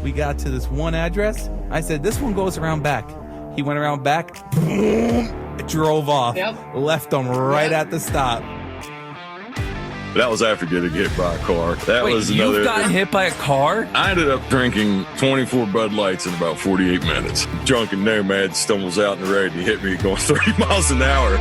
We got to this one address. I said, this one goes around back. He went around back, boom, drove off, left them right at the stop. That was after getting hit by a car. Wait, you got hit by a car? I ended up drinking 24 Bud Lights in about 48 minutes. Drunken nomad stumbles out in the road and he hit me going 30 miles an hour.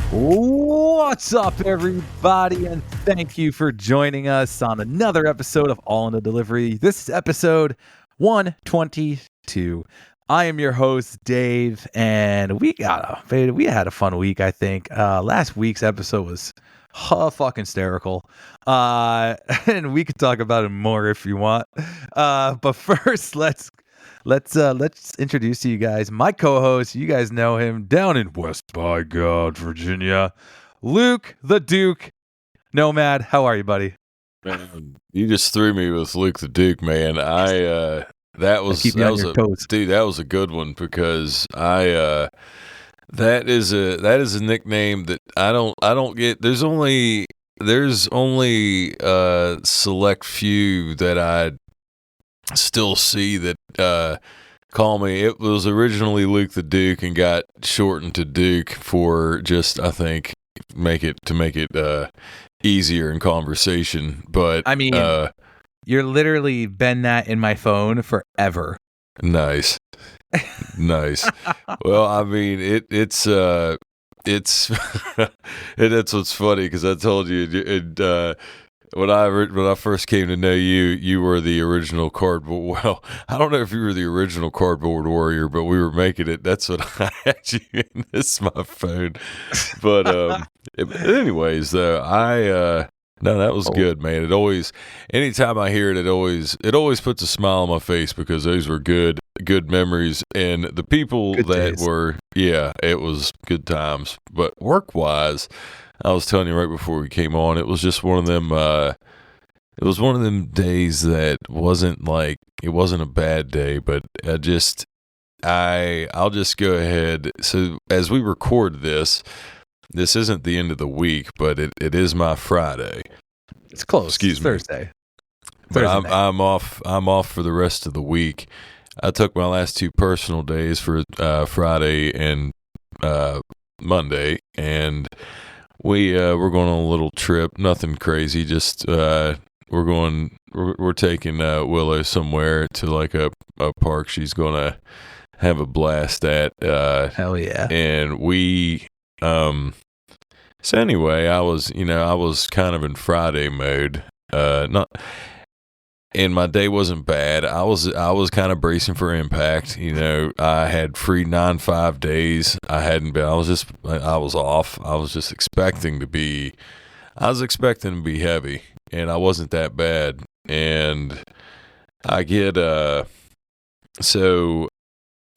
What's up, everybody, and thank you for joining us on another episode of All in the Delivery. This is episode 122. I am your host, Dave, and we had a fun week, I think. Last week's episode was fucking hysterical, and we could talk about it more if you want. But first, let's introduce to you guys my co-host. You guys know him down in West by God, Virginia. Luke the Duke Nomad. How are you, buddy? Man, you just threw me with Luke the Duke, man. That was a good one because that is a nickname that I don't get. There's only select few that I still see that call me. It was originally Luke the Duke and got shortened to Duke for just, I think, make it easier in conversation. But I mean, you're literally been that in my phone forever. Nice. Well, I mean, it's that's what's funny, because I told you when I first came to know you, you were the original cardboard. Well, I don't know if you were the original cardboard warrior, but we were making it. That's what I had you in. This is my phone. But anyways, though, no, that was good, man. It always, anytime I hear it, it always puts a smile on my face, because those were good memories, and the people it was good times. But work-wise, I was telling you right before we came on, it was just one of them. It was one of them days that wasn't a bad day, but I'll just go ahead. So as we record this isn't the end of the week, but it is my Friday. It's close. Excuse me, Thursday. But I'm off. I'm off for the rest of the week. I took my last two personal days for Friday and Monday, and we're going on a little trip. Nothing crazy. Just we're taking Willow somewhere to like a park she's gonna have a blast at. Hell yeah! And we so anyway, I was kind of in Friday mode. And my day wasn't bad. I was kind of bracing for impact. I had free 9-5 days. I was off. I was just expecting to be heavy, and I wasn't that bad. And I get so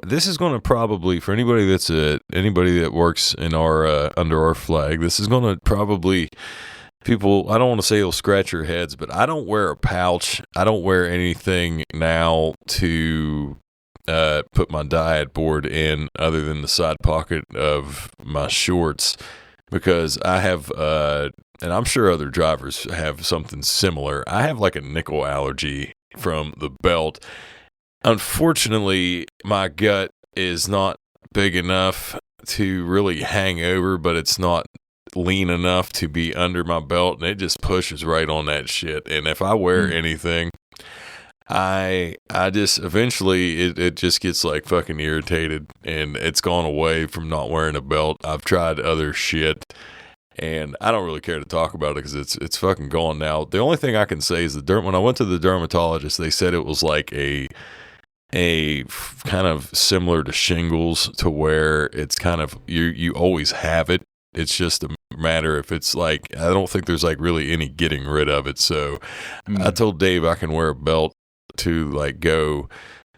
this is going to probably, for anybody that works in our under our flag, this is going to probably, people, I don't want to say it'll scratch your heads, but I don't wear a pouch. I don't wear anything now to put my diet board in other than the side pocket of my shorts, because I have, and I'm sure other drivers have something similar. I have like a nickel allergy from the belt. Unfortunately, my gut is not big enough to really hang over, but it's not lean enough to be under my belt, and it just pushes right on that shit. And if I wear anything, I just eventually it just gets like fucking irritated, and it's gone away from not wearing a belt. I've tried other shit, and I don't really care to talk about it because it's fucking gone now. The only thing I can say is when I went to the dermatologist, they said it was like a kind of similar to shingles, to where it's kind of you always have it. It's just a matter if it's like, I don't think there's like really any getting rid of it. So I told Dave I can wear a belt to like go,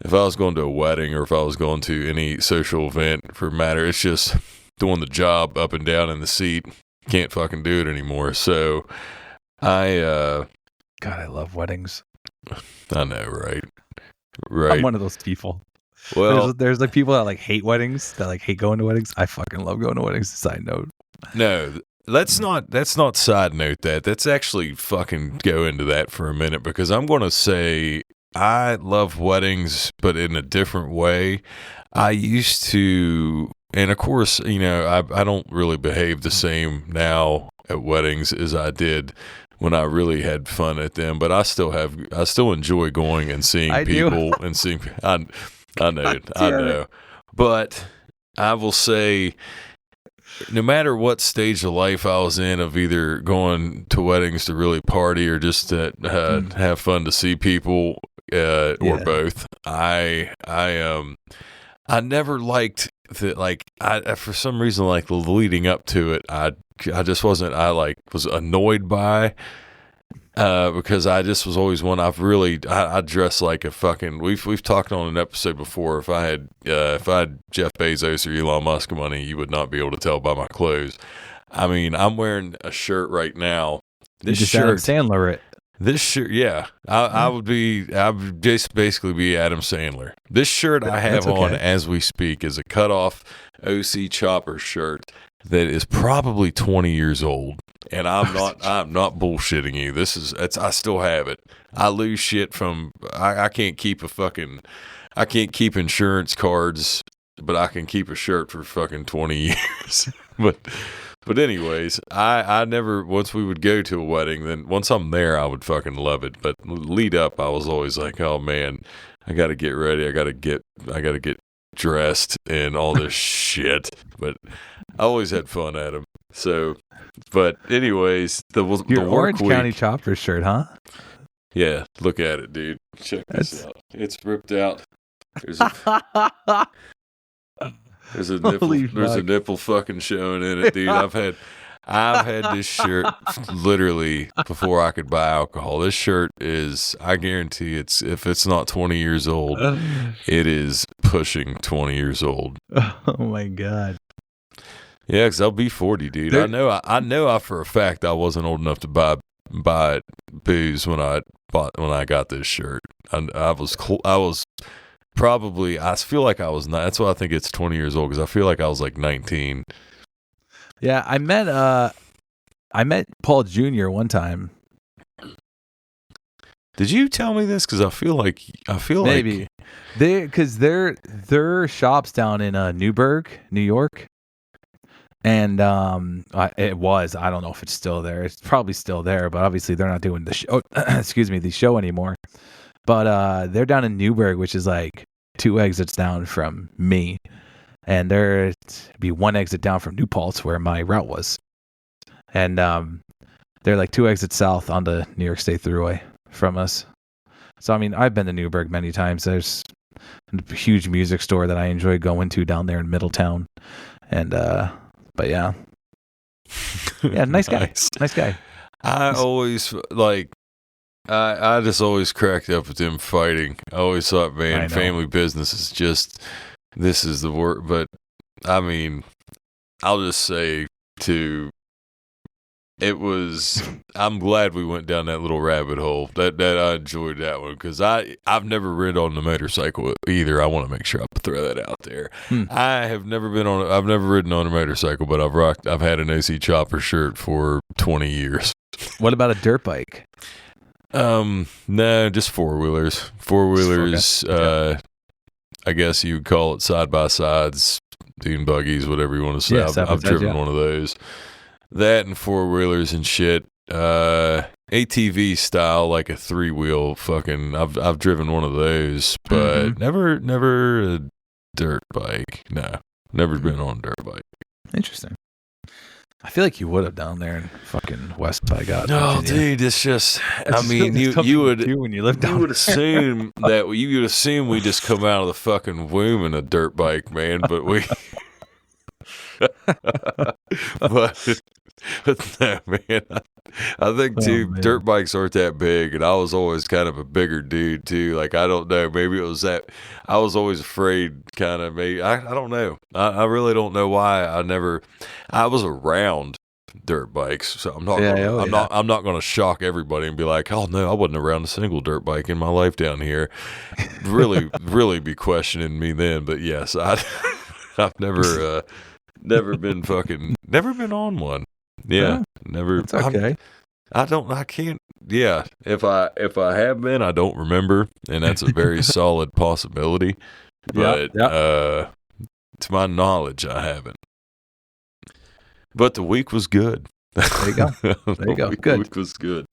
if I was going to a wedding or if I was going to any social event for matter. It's just doing the job up and down in the seat. Can't fucking do it anymore. So God, I love weddings. I know, right? I'm Right. one of those people. Well, There's like people that like hate weddings, that like hate going to weddings. I fucking love going to weddings. Side note. no, let's not side note that. Let's actually fucking go into that for a minute, because I'm going to say I love weddings, but in a different way. I used to, and of course, I don't really behave the same now at weddings as I did when I really had fun at them, but I still enjoy going and seeing I do. people and seeing, I know. But I will say, no matter what stage of life I was in, of either going to weddings to really party or just to have fun to see people, or both, I never liked that. Like, I for some reason, like leading up to it, I just wasn't. I was annoyed by. Because I just was always one. I dress like a fucking. We've talked on an episode before. If I had Jeff Bezos or Elon Musk money, you would not be able to tell by my clothes. I mean, I'm wearing a shirt right now. This just shirt, Adam Sandler it. This shirt, yeah, I would just basically be Adam Sandler. This shirt I have on as we speak is a cutoff OC Chopper shirt that is probably 20 years old. And I'm not bullshitting you. I still have it. I lose shit from, I can't keep insurance cards, but I can keep a shirt for fucking 20 years. But anyways, I never, once we would go to a wedding, then once I'm there, I would fucking love it. But lead up, I was always like, oh man, I got to get ready. I got to get dressed and all this shit. But I always had fun at them. So, but anyways, the Orange work County week, Chopper shirt, huh? yeah, look at it, dude. Check this out. It's ripped out. There's a nipple fucking showing in it, dude. I've had this shirt literally before I could buy alcohol. This shirt is, I guarantee if it's not 20 years old, it is pushing 20 years old. Oh my God. Yeah, because I'll be 40, dude. I know for a fact I wasn't old enough to buy booze when I got this shirt. I was probably, I feel like I was not. That's why I think it's 20 years old, because I feel like I was like 19. Yeah, I met Paul Jr. one time. Did you tell me this? Because I feel like maybe their shop's down in Newburgh, New York. And it was. I don't know if it's still there. It's probably still there, but obviously they're not doing the show. The show anymore. But they're down in Newburgh, which is like 2 exits down from me, and there'd be 1 exit down from New Paltz, where my route was. And they're like 2 exits south on the New York State Thruway from us. So I mean, I've been to Newburgh many times. There's a huge music store that I enjoy going to down there in Middletown, and. But yeah, nice guy. Nice guy. I always I just always cracked up with them fighting. I always thought, man, family business is just, this is the work. But I mean, I'll just say too, I'm glad we went down that little rabbit hole. That I enjoyed that one, because I've never ridden on the motorcycle either. I want to make sure I throw that out there. I've never ridden on a motorcycle, but I've had an OC Chopper shirt for 20 years. What about a dirt bike? No, just four-wheelers. Four-wheelers, I guess you would call it side-by-sides, dune buggies, whatever you want to say. Yeah, I've driven one of those. That and four-wheelers and shit. ATV style, like a 3-wheel fucking, I've driven one of those, but never a dirt bike. No, never been on a dirt bike. Interesting. I feel like you would have down there in fucking West by God. No, dude, it's just, I mean, you would, when you lived down you would assume that you would assume we just come out of the fucking womb in a dirt bike, man, but we, but no, man, I think too, dirt bikes aren't that big, and I was always kind of a bigger dude too. Like, I don't know, maybe it was that I was always afraid, kind of, maybe I don't know. I really don't know why. I was around dirt bikes, so I'm not Yeah, gonna, oh, I'm yeah. not going to shock everybody and be like, oh no, I wasn't around a single dirt bike in my life down here. Really be questioning me then. But yes, I've never been on one. Yeah, Huh? never. It's okay. I can't. Yeah, if I have been, I don't remember, and that's a very solid possibility. But Yep. to my knowledge, I haven't. But the week was good. There you go. There you go. Good. Week was good.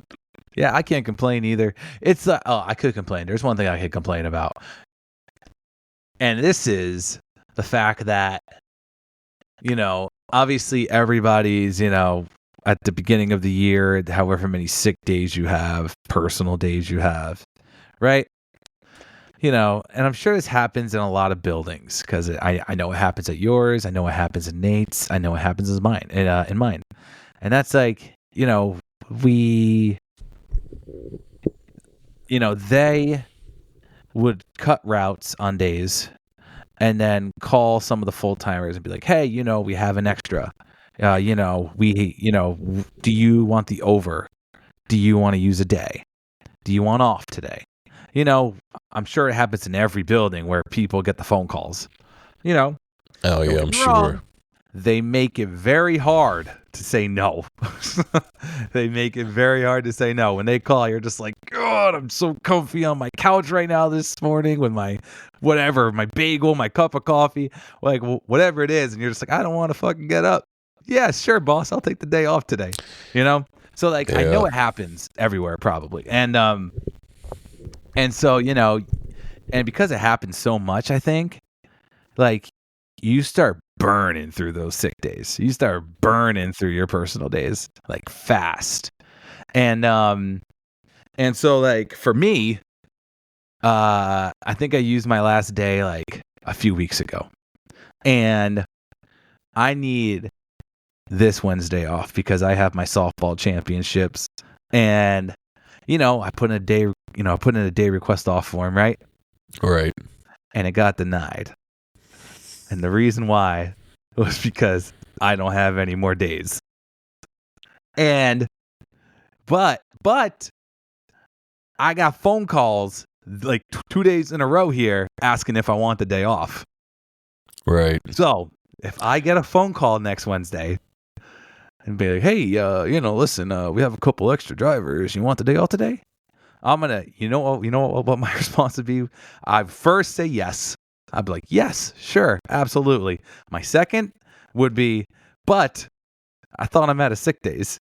Yeah, I can't complain either. It's I could complain. There's one thing I could complain about, and this is the fact that, obviously everybody's, at the beginning of the year, however many sick days you have, personal days you have, right? And I'm sure this happens in a lot of buildings, because I know it happens at yours. I know it happens in Nate's. I know it happens in mine. In mine, and that's like, we, they would cut routes on days, and then call some of the full timers and be like, hey, we have an extra. Do you want the over? Do you want to use a day? Do you want off today? I'm sure it happens in every building where people get the phone calls. Oh yeah, I'm sure. They make it very hard to say no. They make it very hard to say no. When they call, you're just like, God, I'm so comfy on my couch right now this morning with my whatever, my bagel, my cup of coffee, like whatever it is. And you're just like, I don't want to fucking get up. Yeah, sure, boss. I'll take the day off today. So like, yeah. I know it happens everywhere probably. And so, and because it happens so much, I think, like, you start burning through those sick days. You start burning through your personal days, like, fast. And so, like, for me, I think I used my last day, like, a few weeks ago. And I need this Wednesday off because I have my softball championships. And, I put in a day request off form, right? Right. And it got denied. And the reason why was because I don't have any more days. But I got phone calls like 2 days in a row here asking if I want the day off. Right. So if I get a phone call next Wednesday and be like, hey, listen, we have a couple extra drivers. You want the day off today? I'm going to, what my response would be? I'd first say yes. I'd be like, yes, sure, absolutely. My second would be, but I thought I'm out of sick days.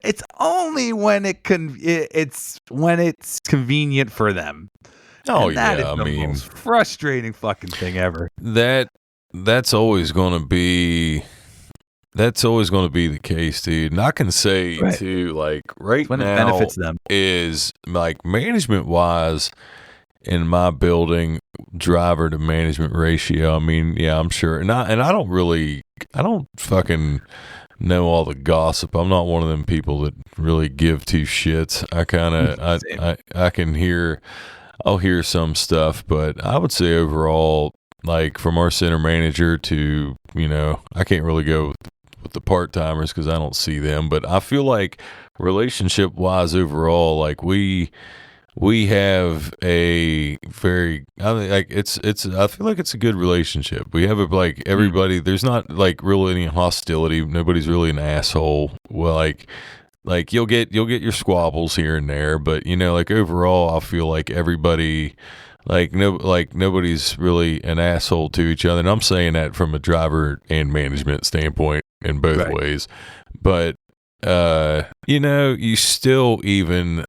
It's only when it's when it's convenient for them. Oh, and that yeah, is the most frustrating fucking thing ever. That's always going to be the case, dude. And I can say too, like right when now, it benefits them is like management wise in my building, driver to management ratio. I mean, yeah, I'm sure, and I don't fucking know all the gossip. I'm not one of them people that really give two shits. I can hear. I'll hear some stuff, but I would say overall, like from our center manager to, I can't really go with the part-timers because I don't see them, but I feel like relationship wise overall, like we have a very, I feel like it's a good relationship. We have like everybody, there's not like really any hostility. Nobody's really an asshole. Well, like you'll get your squabbles here and there, but like overall, I feel like everybody, nobody's really an asshole to each other. And I'm saying that from a driver and management standpoint in both ways. But you still even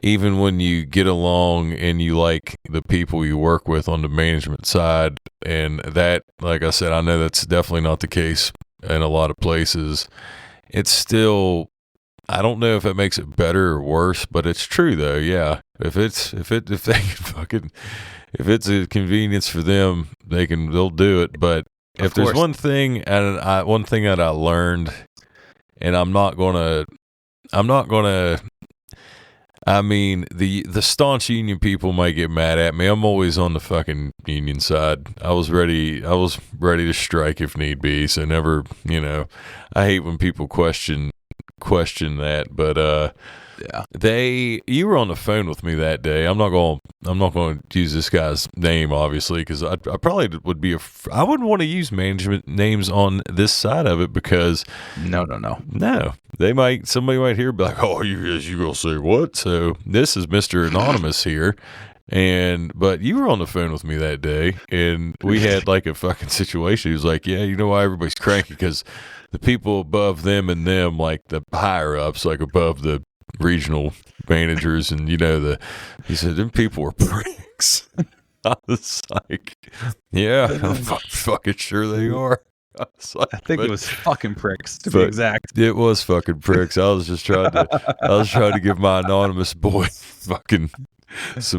when you get along and you like the people you work with on the management side, and that, like I said, I know that's definitely not the case in a lot of places. It's still, I don't know if it makes it better or worse, but it's true though. Yeah. If it's a convenience for them, they'll do it. But if there's one thing that I learned, and I I mean, the staunch union people might get mad at me. I'm always on the fucking union side. I was ready to strike if need be. So never, I hate when people question that, but you were on the phone with me that day. I'm not going to use this guy's name, obviously, because I probably would be I wouldn't want to use management names on this side of it, because no, somebody might hear, be like, oh, you gonna say what? So this is Mr. Anonymous here. But you were on the phone with me that day, and we had like a fucking situation. He was like, yeah, you know why everybody's cranky? Because the people above them and them, like the higher ups, like above the regional managers, and he said, them people were pricks. I was like, yeah, I'm fucking sure they are. I think it was fucking pricks, to be exact. It was fucking pricks. I was trying to give my anonymous boy some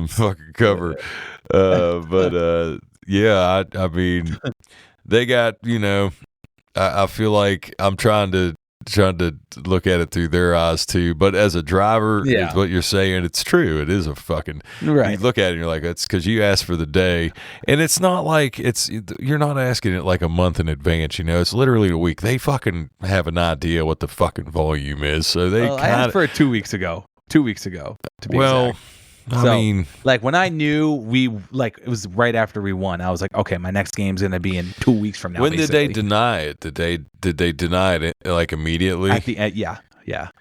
fucking cover. Yeah, I mean, they got, I feel like I'm trying to look at it through their eyes too. But as a driver, is what you're saying, it's true. It is a fucking right. You look at it and you're like, it's because you asked for the day, and it's not like you're not asking it like a month in advance. It's literally a week. They fucking have an idea what the fucking volume is, so they I asked for it 2 weeks ago. 2 weeks ago, to be exact. I mean, like when I knew it was right after we won, I was like, okay, my next game's gonna be in 2 weeks from now. When did they deny it? Did they deny it like immediately? At the end, yeah,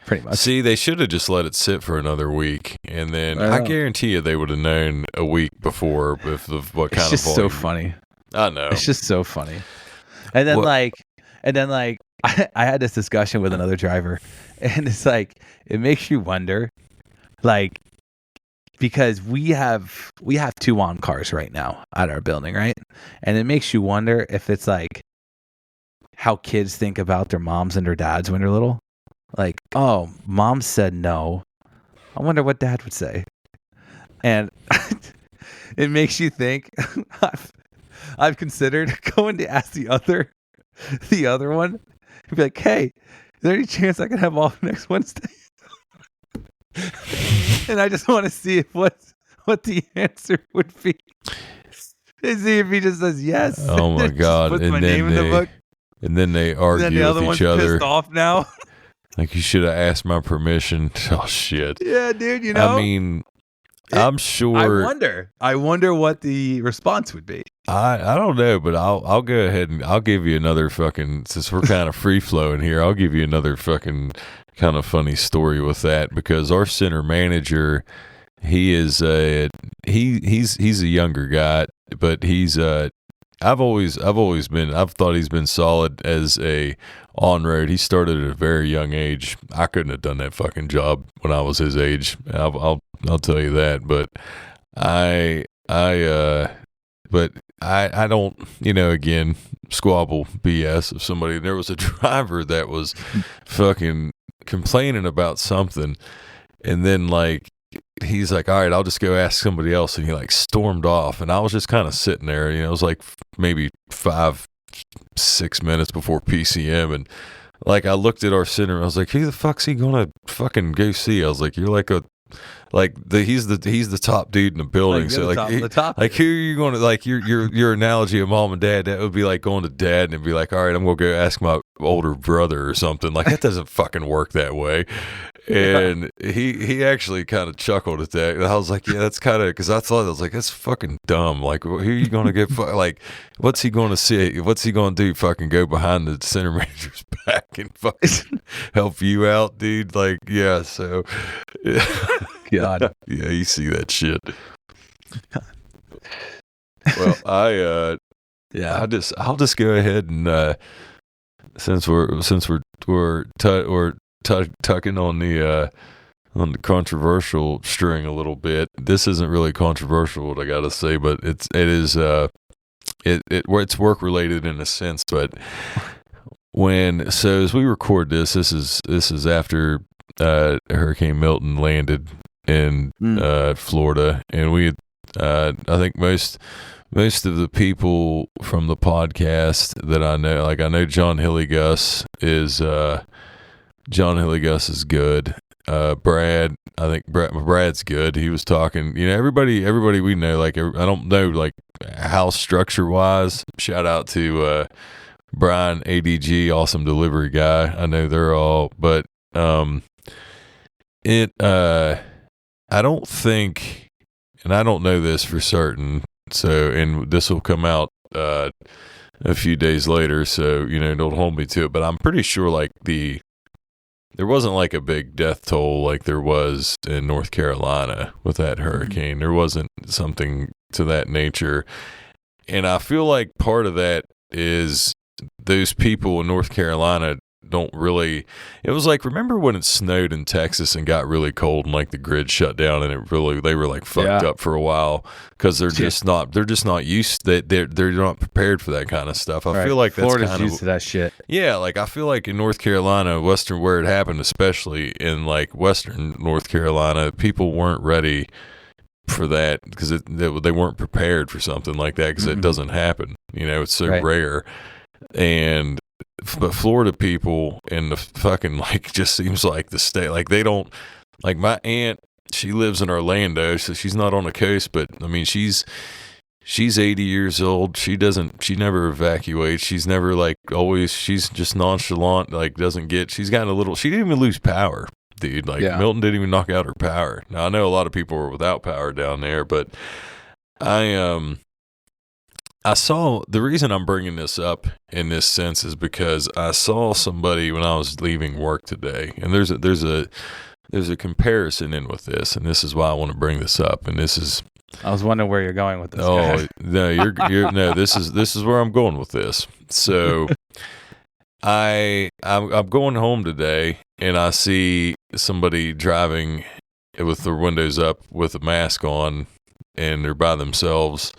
pretty much. See, they should have just let it sit for another week, and then I guarantee you they would have known a week before what kind of volume. It's just so funny. I know. It's just so funny. And then I had this discussion with another driver, and it's like, it makes you wonder, like, because we have 2 on cars right now at our building, right? And it makes you wonder if it's like how kids think about their moms and their dads when they're little. Like, oh, mom said no. I wonder what dad would say. And it makes you think. I've considered going to ask the other one and be like, hey, is there any chance I can have off next Wednesday? And I just want to see what the answer would be. And see if he just says yes. Oh my god! Puts my name in the book. And then they argue with each other. Pissed off now. Like, you should have asked my permission. Oh shit! Yeah, dude. I mean, I'm sure. I wonder what the response would be. I don't know, but I'll go ahead and I'll give you another fucking, since we're kind of free flowing here, I'll give you another fucking kind of funny story with that, because our center manager, he is he's a younger guy, but he's I've thought he's been solid as a on road. He started at a very young age. I couldn't have done that fucking job when I was his age. I'll tell you that. But I don't, again, squabble BS of somebody. There was a driver that was fucking complaining about something, and then he's like, all right, I'll just go ask somebody else, and he stormed off, and I was just kind of sitting there, it was like maybe 5-6 minutes before PCM, and I looked at our center, and I was like, who the fuck's he gonna fucking go see? I was like, you're he's the top dude in the building. So the top who are you going to your analogy of mom and dad? That would be like going to dad and be like, all right, I'm gonna go ask my older brother or something. That doesn't fucking work that way. And he actually kind of chuckled at that. And I was like, yeah, that's kind of, because I was like, that's fucking dumb. Who are you gonna get? What's he gonna see? What's he gonna do? Fucking go behind the center manager's back and fucking help you out, dude? Yeah. So. God. Yeah, you see that shit. Well, I'll just go ahead and since we're tucking on the controversial string a little bit. This isn't really controversial, what I gotta say, but it's work related in a sense. But as we record this is after Hurricane Milton landed in Florida, and we I think most of the people from the podcast that I know, I know John Hilligus is good. Brad. I think Brad's good. He was talking, everybody we know, like, I don't know, like, house structure wise. Shout out to Brian, ADG, awesome delivery guy. I know they're all, but I don't think, and I don't know this for certain, so, and this will come out a few days later, so, don't hold me to it, but I'm pretty sure, like, there wasn't like a big death toll like there was in North Carolina with that hurricane. There wasn't something to that nature. And I feel like part of that is those people in North Carolina don't really, it was like, remember when it snowed in Texas and got really cold and like the grid shut down and they were like fucked up for a while because they're just not used, they're not prepared for that kind of stuff. I feel like that's Florida's kind of used to that shit. Yeah, like I feel like in North Carolina, where it happened, especially in like Western North Carolina, people weren't ready for that because they weren't prepared for something like that because it doesn't happen. It's so rare. But Florida people and the fucking, like, just seems like the state, like they don't, like my aunt, she lives in Orlando, so she's not on the coast, but I mean, she's 80 years old. She never evacuates. She's never like always, she's just nonchalant, like she's gotten a little, she didn't even lose power, dude. Like Milton didn't even knock out her power. Now I know a lot of people were without power down there, but I saw, the reason I'm bringing this up in this sense is because I saw somebody when I was leaving work today, and there's a comparison in with this, and this is why I want to bring this up. And this is, I was wondering where you're going with this. Oh no, you're no. This is where I'm going with this. So I'm going home today, and I see somebody driving with their windows up with a mask on, and they're by themselves.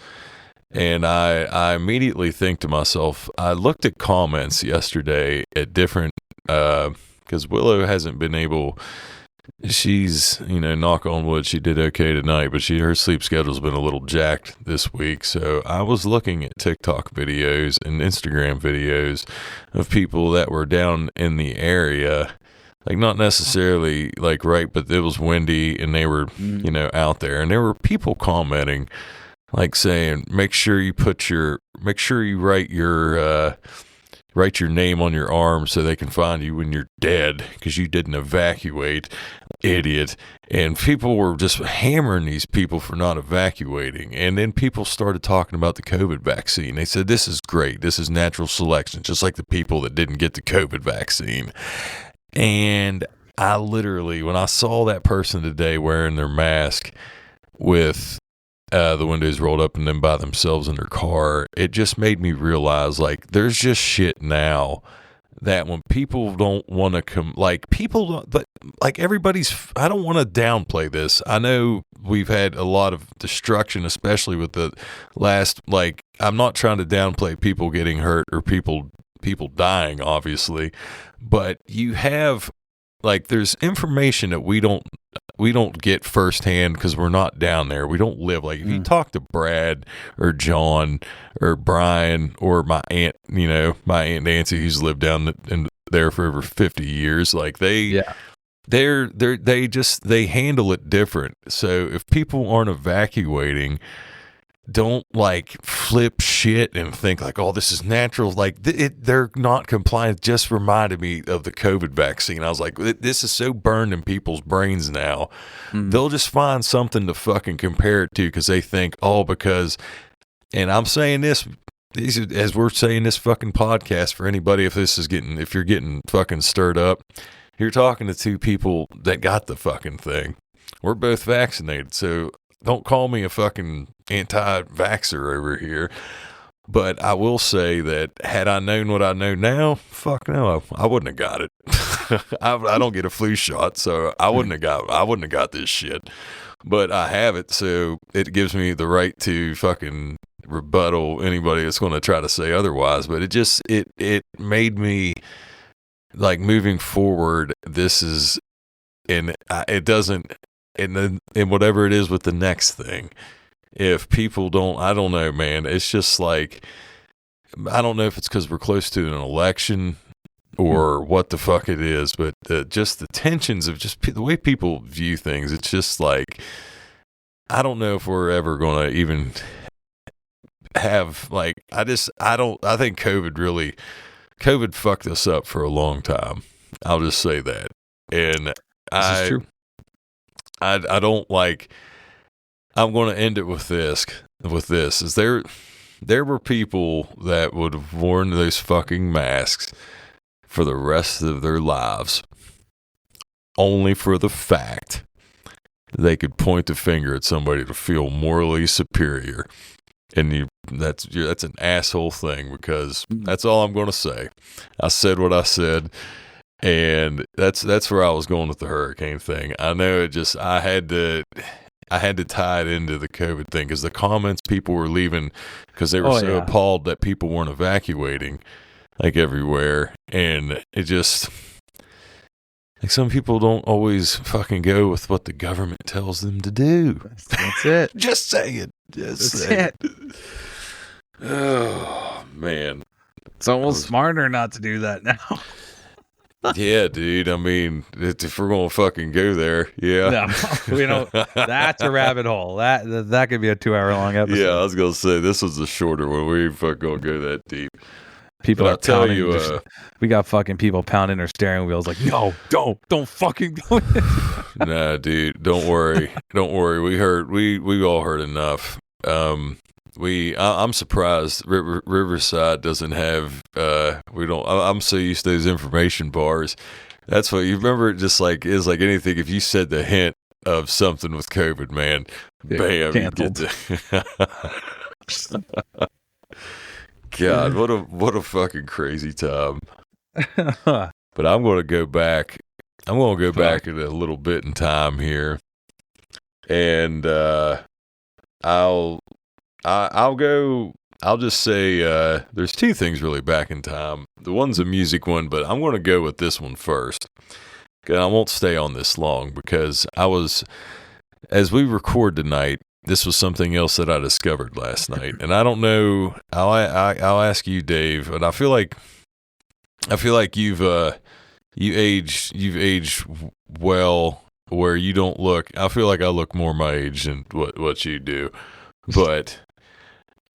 And I immediately think to myself, I looked at comments yesterday at different, because Willow hasn't been able, she's, knock on wood, she did okay tonight, but her sleep schedule's been a little jacked this week. So I was looking at TikTok videos and Instagram videos of people that were down in the area, like not necessarily like but it was windy and they were, out there, and there were people commenting, like saying, make sure you write your name on your arm so they can find you when you're dead because you didn't evacuate, idiot. And people were just hammering these people for not evacuating. And then people started talking about the COVID vaccine. They said, this is great. This is natural selection, just like the people that didn't get the COVID vaccine. And I literally, when I saw that person today wearing their mask with the windows rolled up and then by themselves in their car, it just made me realize, like, there's just shit now that when people don't want to come, like, people don't, but like everybody's, I don't want to downplay this. I know we've had a lot of destruction, especially with the last, like, I'm not trying to downplay people getting hurt or people dying, obviously, but you have, like, there's information that we don't get firsthand because we're not down there. We don't live, like, if you talk to Brad or John or Brian or my aunt, my Aunt Nancy, who's lived down in there for over 50 years, like they handle it different. So if people aren't evacuating, don't like flip shit and think like, oh, this is natural. Like they're not compliant. Just reminded me of the COVID vaccine. I was like, this is so burned in people's brains now. They'll just find something to fucking compare it to because they think, and I'm saying this as we're saying this fucking podcast for anybody, if you're getting fucking stirred up, you're talking to two people that got the fucking thing. We're both vaccinated, so don't call me a fucking anti-vaxxer over here. But I will say that had I known what I know now, fuck no, I wouldn't have got it. I don't get a flu shot, so I wouldn't have got this shit. But I have it, so it gives me the right to fucking rebuttal anybody that's going to try to say otherwise. But it made me, like, moving forward, this is, and it doesn't, and whatever it is with the next thing, if people don't, I don't know, man, it's just like, I don't know if it's because we're close to an election or what the fuck it is, but just the tensions of just the way people view things. It's just like, I don't know if we're ever going to even have, like, I think COVID fucked us up for a long time. I'll just say that. And This is true. I don't like, I'm going to end it with this, is there were people that would have worn those fucking masks for the rest of their lives, only for the fact they could point the finger at somebody to feel morally superior. And that's an asshole thing, because that's all I'm going to say. I said what I said, and that's where I was going with the hurricane thing. I know I had to tie it into the COVID thing, because the comments people were leaving, because they were appalled that people weren't evacuating like everywhere, and it just, like, some people don't always fucking go with what the government tells them to do. That's it. Just say it. Say it. Oh, man. It's almost smarter not to do that now. Yeah, dude. I mean, if we're going to fucking go there, yeah. No, that's a rabbit hole. That could be a 2-hour-long episode. Yeah, I was going to say, this was a shorter one. We ain't fucking going to go that deep. People are pounding. We got fucking people pounding their steering wheels like, no, don't fucking go. Nah, dude, don't worry. We all heard enough. I'm surprised Riverside doesn't have, I'm so used to those information bars. That's what you remember. It just like is like anything. If you said the hint of something with COVID, man, bam, canceled. You get God, what a fucking crazy time. But I'm going to go back. I'm going to go back in a little bit in time here, and I'll just say there's two things really back in time. The one's a music one, but I'm going to go with this one first. And I won't stay on this long, because as we record tonight, this was something else that I discovered last night, and I don't know. I'll ask you, Dave, but I feel like you've aged well, where you don't look. I feel like I look more my age than what you do, but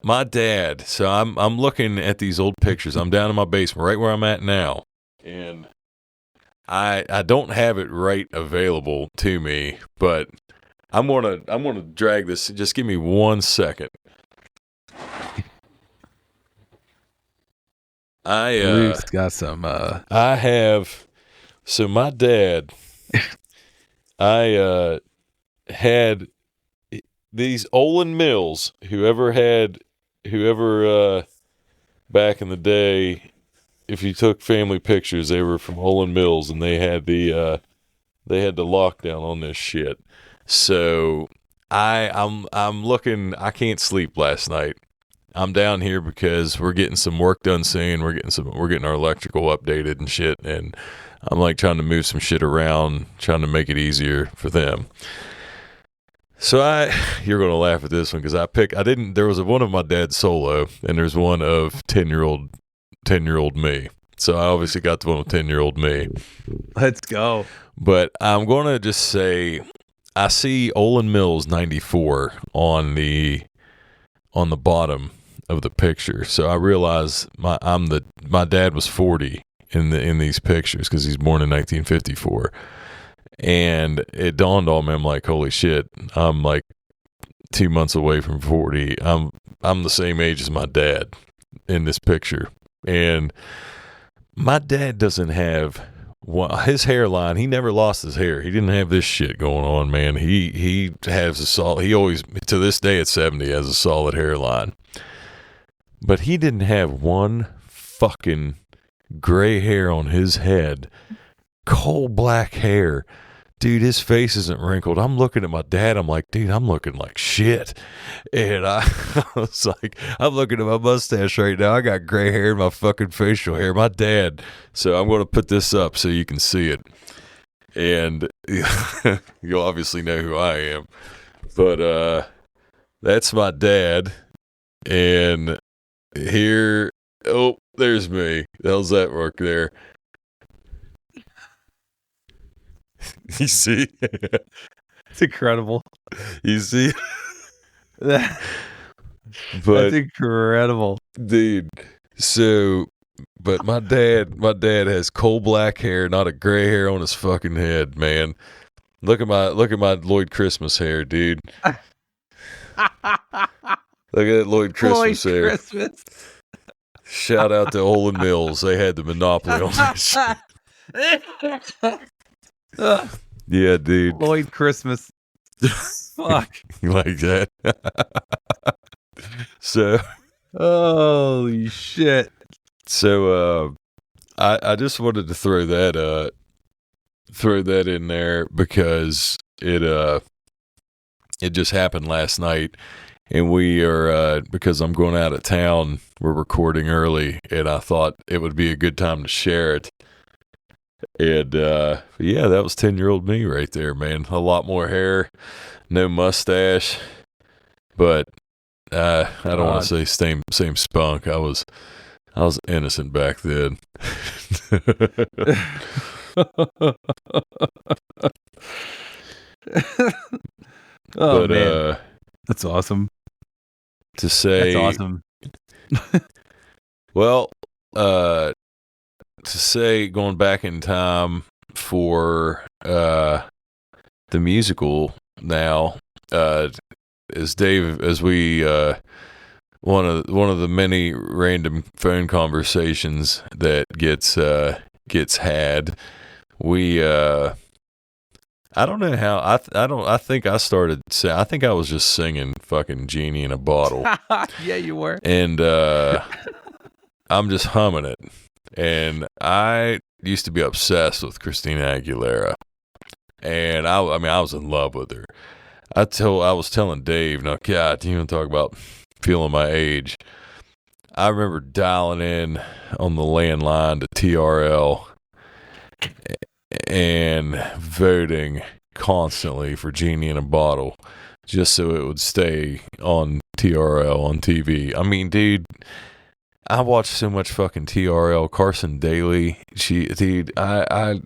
my dad. So I'm looking at these old pictures. I'm down in my basement, right where I'm at now, and I don't have it right available to me, but I'm gonna drag this. Just give me 1 second. Luke's got some. I have. So my dad, I had these Olin Mills. Whoever back in the day, if you took family pictures, they were from Olin Mills, and they had the lockdown on this shit. So I'm looking. I can't sleep last night. I'm down here because we're getting some work done soon. We're getting our electrical updated and shit, and I'm like trying to move some shit around, trying to make it easier for them. So you're gonna laugh at this one, because there was one of my dad's solo, and there's one of 10-year-old me. So I obviously got the one with 10-year-old me. Let's go. But I'm gonna just say, I see Olin Mills 94 on the bottom of the picture. So I realize my dad was 40 in these pictures, because he's born in 1954. And it dawned on me, I'm like, holy shit, I'm like 2 months away from 40. I'm the same age as my dad in this picture. And my dad doesn't have his hairline. He never lost his hair. He didn't have this shit going on, man. He has a solid. He always, to this day at 70, has a solid hairline. But he didn't have one fucking gray hair on his head. Coal black hair. Dude, his face isn't wrinkled. I'm looking at my dad. I'm like, dude, I'm looking like shit. And I was like, I'm looking at my mustache right now. I got gray hair in my fucking facial hair. My dad. So I'm going to put this up so you can see it. And you'll obviously know who I am. But that's my dad. And here, there's me. How's that work there? You see? It's incredible. You see? That's But incredible. dude, so but my dad has coal black hair, not a gray hair on his fucking head, man. Look at my Lloyd Christmas hair, dude. Look at that Lloyd Christmas hair. Christmas. Shout out to Olin Mills. They had the monopoly on that shit. Yeah, dude. Lloyd Christmas. Fuck. Like that. So Holy shit. So I just wanted to throw that in there because it just happened last night, and we are because I'm going out of town, we're recording early, and I thought it would be a good time to share it. And yeah, that was 10-year-old me right there, man. A lot more hair, no mustache, but I don't want to say same spunk. I was innocent back then. Oh, man. That's awesome. To say That's awesome. Well, to say going back in time for the musical now, as we one of the many random phone conversations that gets had, we I don't know how I think I started I think I was just singing fucking Genie in a Bottle. Yeah, you were. And I'm just humming it. And I used to be obsessed with Christina Aguilera. And I was in love with her. I was telling Dave, now God, you want to talk about feeling my age. I remember dialing in on the landline to TRL and voting constantly for Genie in a Bottle just so it would stay on TRL on TV. I mean, dude, I watched so much fucking TRL. Carson Daly, I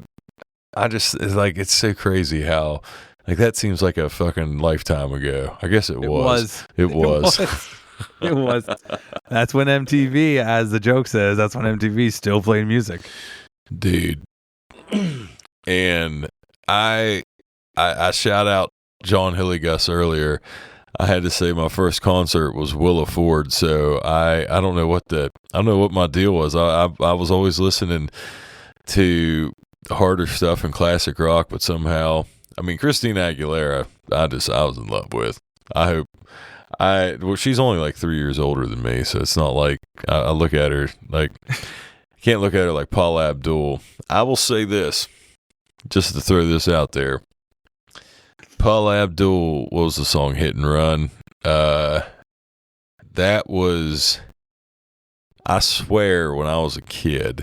just, it's like, it's so crazy how, like, that seems like a fucking lifetime ago. I guess it was. It was. It was. That's when MTV, as the joke says, that's when MTV still played music. Dude. And I shout out John Hilligus earlier. I had to say my first concert was Willa Ford, so I don't know what my deal was. I was always listening to harder stuff and classic rock, but somehow, I mean, Christina Aguilera, I was in love with. Well, she's only like 3 years older than me, so it's not like I look at her like, can't look at her like Paula Abdul. I will say this, just to throw this out there. Paula Abdul, what was the song, Hit and Run? That was, I swear, when I was a kid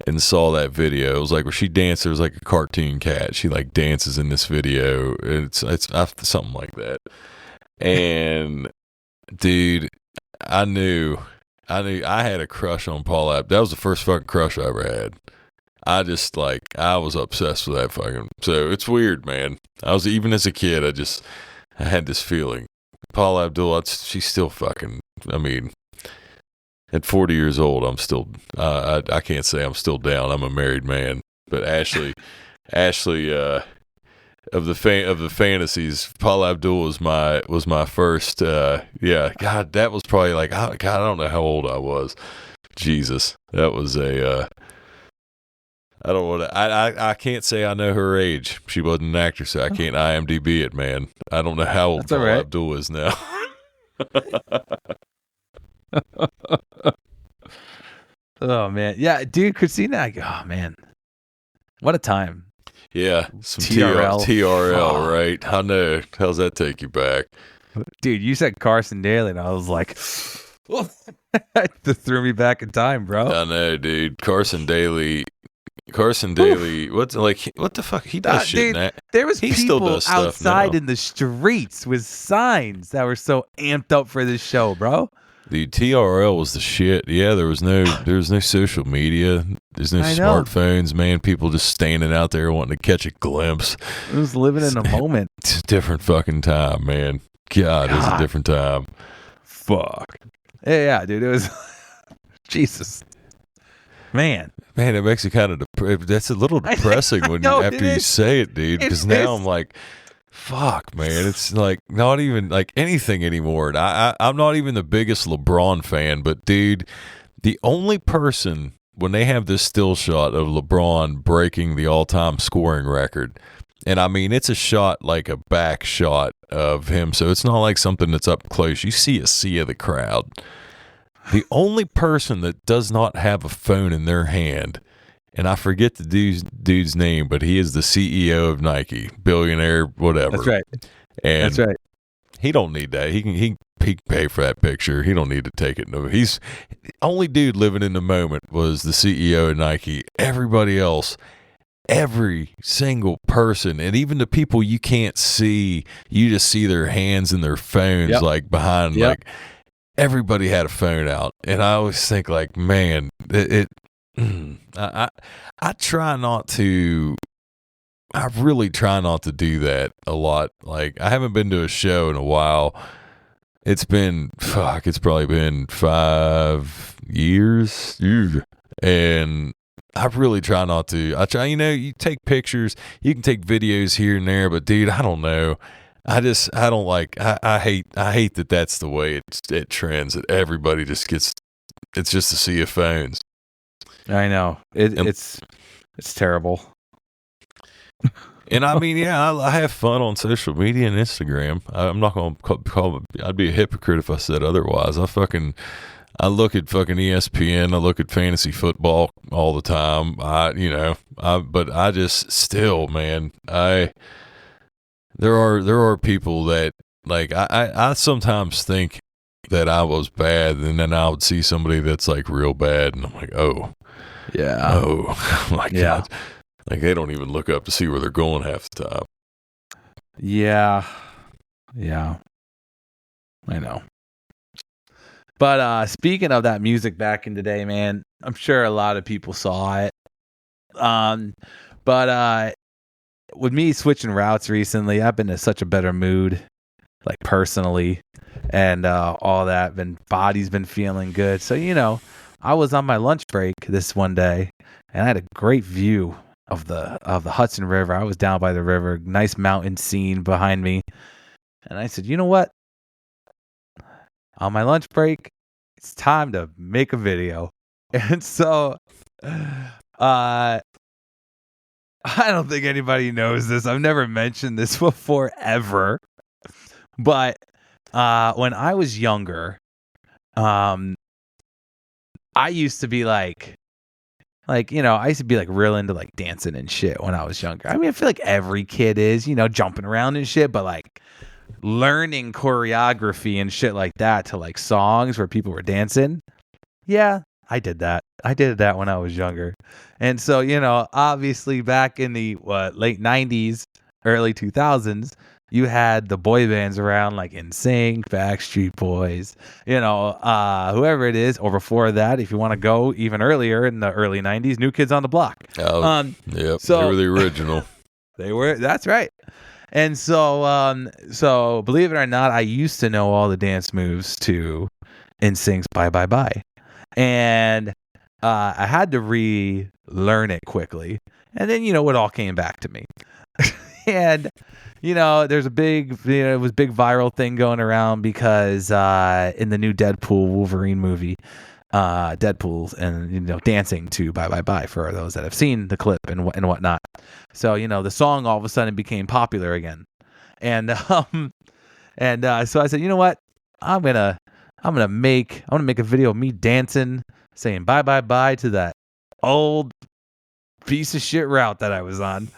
and saw that video, it was like when she danced, it was like a cartoon cat. She like dances in this video. It's something like that. And dude, I knew I had a crush on Paula Abdul. That was the first fucking crush I ever had. I was obsessed with that fucking, so it's weird, man. Even as a kid, I had this feeling. Paula Abdul, she's still fucking, I mean, at 40 years old, I'm still, I can't say I'm still down. I'm a married man. But Ashley, of the fantasies, Paula Abdul was my first, yeah, God, that was probably like, God, I don't know how old I was. Jesus, that was I don't want to. I can't say I know her age. She wasn't an actress, so I can't IMDb it, man. I don't know how old Paula Abdul is now. Oh man, yeah, dude, Christina. Oh man, what a time. Yeah, some TRL, right? I know. How's that take you back, dude? You said Carson Daly, and I was like, that threw me back in time, bro. I know, dude. Carson Daly, what the fuck? He does shit. Dude, that. There was he people outside in the streets with signs that were so amped up for this show, bro. The TRL was the shit. Yeah, there was no social media. There's no smartphones, man. People just standing out there wanting to catch a glimpse. It was living in a moment. It's a different fucking time, man. God, it was a different time. Fuck. Yeah, dude. It was Jesus. Man, it makes you kind of that's a little depressing after you say it, dude. Because now I'm like, fuck, man. It's like not even like anything anymore. And I'm not even the biggest LeBron fan, but dude, the only person when they have this still shot of LeBron breaking the all-time scoring record, and I mean it's a shot like a back shot of him, so it's not like something that's up close. You see a sea of the crowd. The only person that does not have a phone in their hand, and I forget the dude's name, but he is the CEO of Nike, billionaire, whatever. That's right. And that's right. He don't need that. He can pay for that picture. He don't need to take it. No, he's the only dude living in the moment was the CEO of Nike. Everybody else, every single person, and even the people you can't see, you just see their hands and their phones like behind like. Everybody had a phone out, and I always think like, man, I try not to. I really try not to do that a lot. Like, I haven't been to a show in a while. It's probably been 5 years, and I really try not to. I try, you take pictures, you can take videos here and there, but dude, I don't know. I don't like. I hate that that's the way it trends. That everybody just gets. It's just a sea of phones. I know it's terrible. And I mean, I have fun on social media and Instagram. I'm not gonna call. I'd be a hypocrite if I said otherwise. I look at fucking ESPN. I look at fantasy football all the time. But I just still, man, There are people that like I sometimes think that I was bad, and then I would see somebody that's like real bad, and I'm like, oh my God, like they don't even look up to see where they're going half the time. Yeah, I know. But speaking of that music back in the day, man, I'm sure a lot of people saw it. But with me switching routes recently, I've been in such a better mood, like personally, and all that. Body's been feeling good. So I was on my lunch break this one day, and I had a great view of the Hudson River. I was down by the river, nice mountain scene behind me, and I said, you know what? On my lunch break, it's time to make a video, and so. I don't think anybody knows this. I've never mentioned this before, ever. But when I was younger, I used to be I used to be like real into like dancing and shit when I was younger. I mean, I feel like every kid is, jumping around and shit, but like learning choreography and shit like that to like songs where people were dancing. Yeah, I did that. I did that when I was younger. And so, obviously back in the late 90s, early 2000s, you had the boy bands around like NSYNC, Backstreet Boys, whoever it is. Or before that, if you want to go even earlier in the early 90s, New Kids on the Block. Oh, yep. So, they were the original. They were. That's right. And so believe it or not, I used to know all the dance moves to NSYNC's Bye Bye Bye. And I had to relearn it quickly. And then, it all came back to me. And, there's a big, it was a big viral thing going around because in the new Deadpool Wolverine movie, Deadpool's and, dancing to Bye Bye Bye for those that have seen the clip and whatnot. So, the song all of a sudden became popular again. And so I said, you know what? I'm gonna make a video of me dancing, saying bye bye bye to that old piece of shit route that I was on,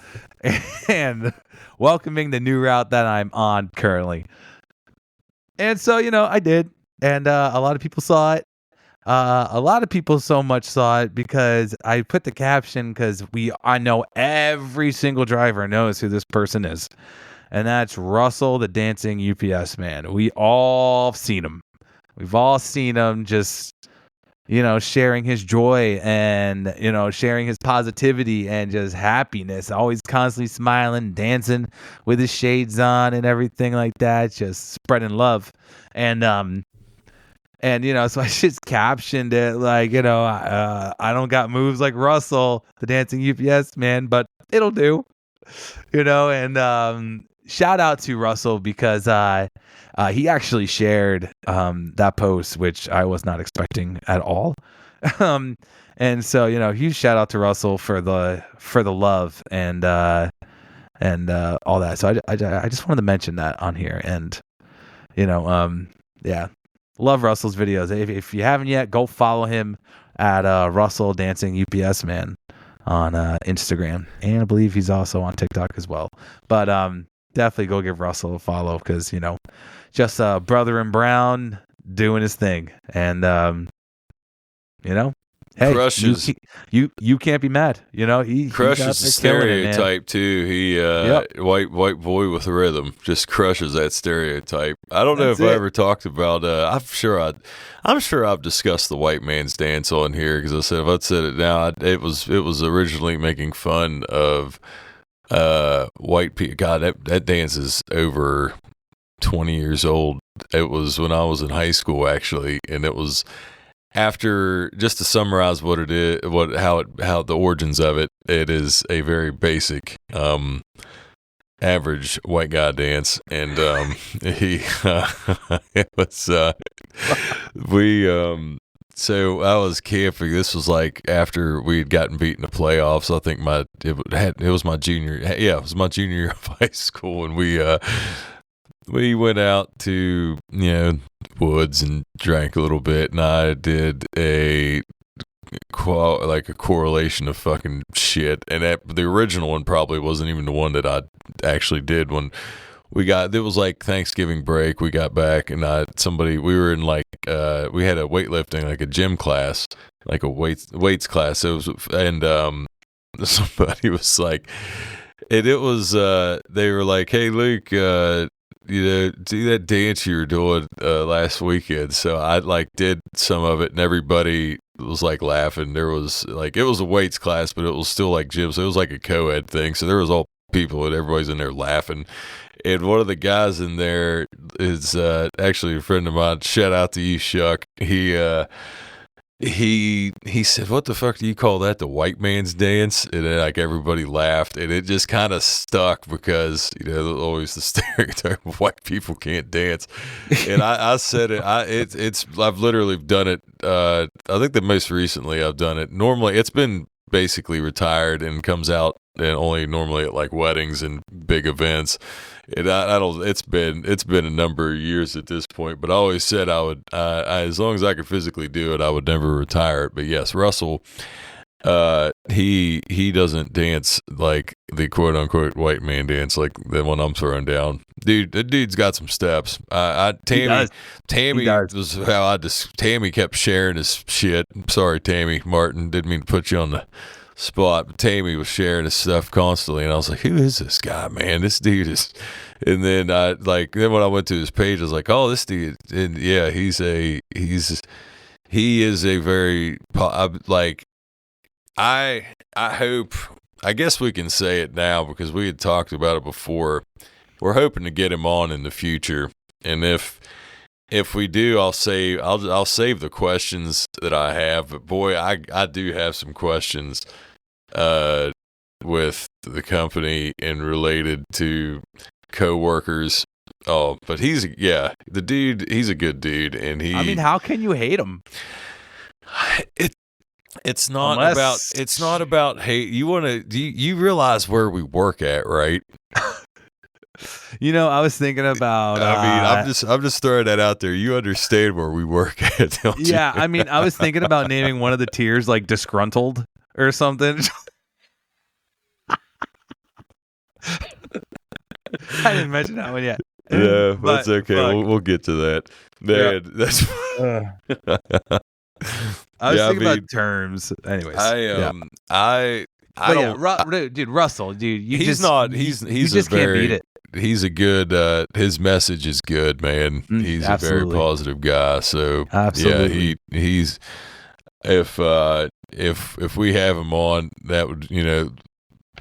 and welcoming the new route that I'm on currently. And so, I did, and a lot of people saw it. A lot of people so much saw it because I put the caption because I know every single driver knows who this person is, and that's Russell, the dancing UPS man. We all seen him. We've all seen him just, sharing his joy and, sharing his positivity and just happiness, always constantly smiling, dancing with his shades on and everything like that, just spreading love. And, so I just captioned it like, I don't got moves like Russell, the dancing UPS man, but it'll do, and shout out to Russell because he actually shared that post, which I was not expecting at all. And so, huge shout out to Russell for the love and all that. So I just wanted to mention that on here, and yeah, love Russell's videos. If you haven't yet, go follow him at Russell Dancing UPS Man on Instagram, and I believe he's also on TikTok as well. But definitely go give Russell a follow because just a brother in brown doing his thing, and hey, crushes. You can't be mad. He Crushes the stereotype too. He white boy with rhythm just crushes that stereotype. I don't know if I ever talked about. I'm sure I've discussed the white man's dance on here because I said if I'd said it now, it was originally making fun of white people. God, that dance is over 20 years old. It was when I was in high school actually, and it was. After, just to summarize what it is, how the origins of it, it is a very basic, average white guy dance, and it was so I was camping. This was like after we had gotten beat in the playoffs. I think it was my junior year of high school, and we went out to, woods and drank a little bit, and I did a correlation of fucking shit. And the original one probably wasn't even the one that I actually did when it was like Thanksgiving break. We got back, and we were in we had a weightlifting, like a gym class, like a weights class. So it was, and somebody was like, they were like, "Hey, Luke, do that dance you were doing last weekend." So I did some of it, and everybody was laughing. There was it was a weights class, but it was still gym, so it was like a co-ed thing. So there was all people, and everybody's in there laughing. And one of the guys in there is actually a friend of mine. Shout out to you, Shuck. He said, "What the fuck do you call that? The white man's dance?" And then everybody laughed, and it just kind of stuck because always the stereotype of white people can't dance. And I said it. I've literally done it. I think the most recently I've done it. Normally it's been basically retired and comes out and only normally at weddings and big events. And I don't. It's been a number of years at this point, but I always said I would, as long as I could physically do it, I would never retire it. But yes, Russell, he doesn't dance like the quote unquote white man dance like the one I'm throwing down. Dude, that dude's got some steps. Tammy was how Tammy kept sharing his shit. Sorry, Tammy Martin, didn't mean to put you on the spot, but Tammy was sharing his stuff constantly, and I was like, "Who is this guy, man? This dude is." And then then when I went to his page, I was like, "Oh, this dude." And yeah, he is a very I hope, I guess we can say it now because we had talked about it before. We're hoping to get him on in the future, and if we do, I'll save the questions that I have. But boy, I do have some questions with the company and related to coworkers. Oh, but he's a good dude, and I mean, how can you hate him? It's not about hate. You realize where we work at, right? I was thinking about. I'm just throwing that out there. You understand where we work at, don't you? Yeah, I mean, I was thinking about naming one of the tiers disgruntled or something. I didn't mention that one yet. Yeah, that's okay. We'll get to that. Man, yeah. That's. I was thinking about terms. Anyways, dude, Russell, dude, you just can't beat it. he's a good. His message is good, man. He's absolutely. a very positive guy. So Absolutely. yeah, he's if we have him on, that would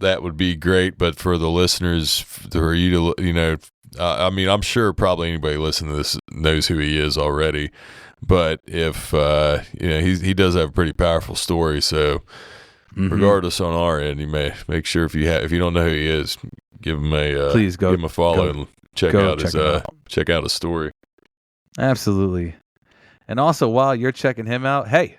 that would be great. But for the listeners, for you to I mean, I'm sure probably anybody listening to this knows who he is already. But if he does have a pretty powerful story, so. Regardless, on our end, you may make sure if you don't know who he is, give him please give him a follow and check out his story. Absolutely. And also, while you're checking him out, hey,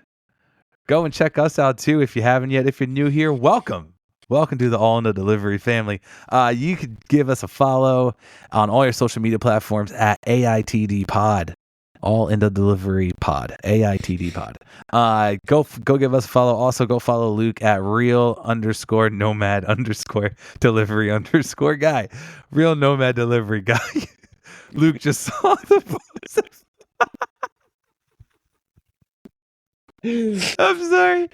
go and check us out too if you haven't yet. If you're new here, welcome to the All in the Delivery family. You could give us a follow on all your social media platforms at AITD Pod. All in the Delivery Pod, AITD Pod. Go give us a follow. Also, go follow Luke at real_nomad_delivery_guy. Real Nomad Delivery Guy. Luke just saw the post. I'm sorry.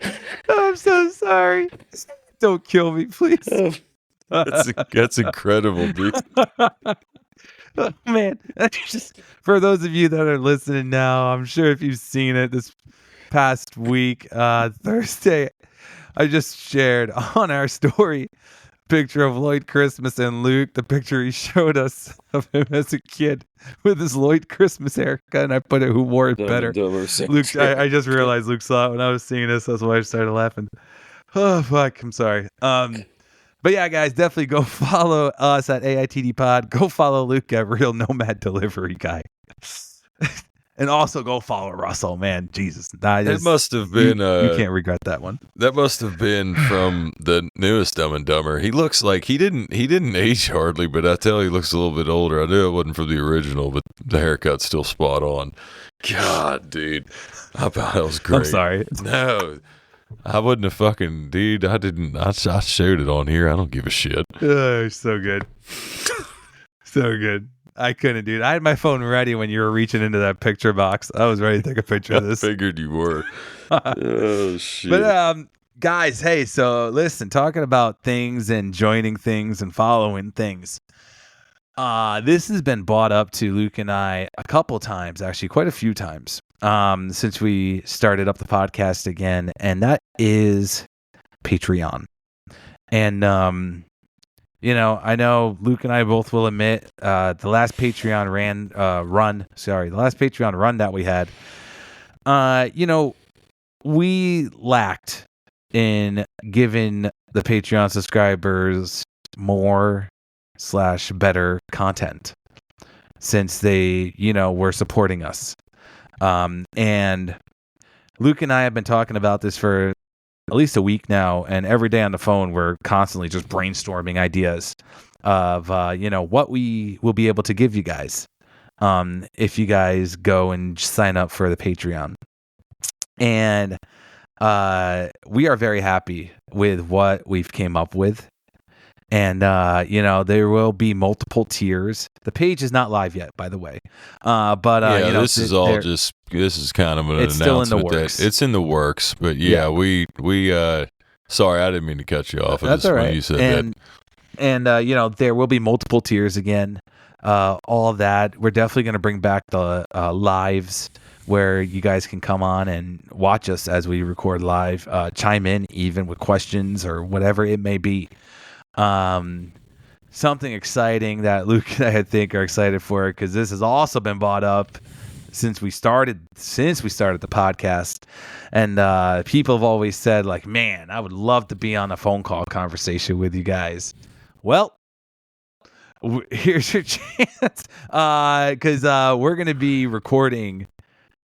I'm so sorry. Don't kill me, please. That's incredible, dude. Oh, man, just for those of you that are listening now, I'm sure if you've seen it this past week, Thursday, I just shared on our story picture of Lloyd Christmas and Luke, the picture he showed us of him as a kid with his Lloyd Christmas haircut, and I put it who wore it better. Luke, I just realized Luke saw it when I was seeing this. That's why I started laughing. Oh fuck, I'm sorry. But yeah, guys, definitely go follow us at AITD Pod. Go follow Luke at Real Nomad Delivery Guy. And also go follow Russell, man. Jesus. It must have been... You can't regret that one. That must have been from the newest Dumb and Dumber. He looks like... He didn't age hardly, but I tell you, he looks a little bit older. I knew it wasn't from the original, but the haircut's still spot on. God, dude. I thought that was great. I'm sorry. No. I wouldn't have fucking, dude. I didn't. I showed it on here. I don't give a shit. So good. So good. I couldn't, dude. I had my phone ready when you were reaching into that picture box. I was ready to take a picture of this. I figured you were. Oh, shit. But, guys, hey, so listen, talking about things and joining things and following things. This has been brought up to Luke and I a couple times, actually, quite a few times. Since we started up the podcast again, and that is Patreon. And, I know Luke and I both will admit, the last Patreon run that we had, we lacked in giving the Patreon subscribers more/better content since they, were supporting us. And Luke and I have been talking about this for at least a week now, and every day on the phone we're constantly just brainstorming ideas of what we will be able to give you guys if you guys go and sign up for the Patreon. And we are very happy with what we've came up with. And, there will be multiple tiers. The page is not live yet, by the way. This is kind of an announcement. Still in the works. It's in the works, but we sorry, I didn't mean to cut you off. That's all right. When you said and there will be multiple tiers again. All of that. We're definitely going to bring back the lives where you guys can come on and watch us as we record live, chime in even with questions or whatever it may be. Something exciting that Luke and I think are excited for, because this has also been brought up since we started the podcast, and people have always said, like, man, I would love to be on a phone call conversation with you guys. Well, here's your chance, because we're going to be recording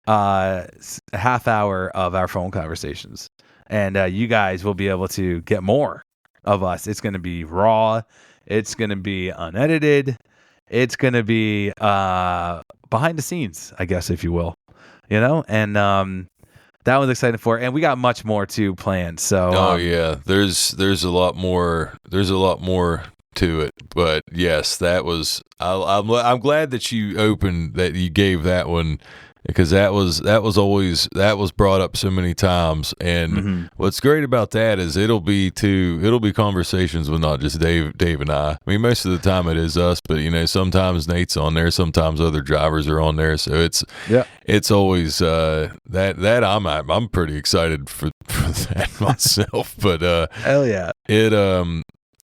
a half hour of our phone conversations, and you guys will be able to get more of us. It's going to be raw. It's going to be unedited. It's going to be behind the scenes, I guess, if you will. And that was exciting for it. And we got much more too planned. So there's a lot more. There's a lot more to it. But yes, that was. I'm glad that you gave that one because that was brought up so many times. And what's great about that is it'll be conversations with not just Dave and I mean, most of the time it is us, but sometimes Nate's on there, sometimes other drivers are on there, so it's always that I'm pretty excited for that myself. But hell yeah,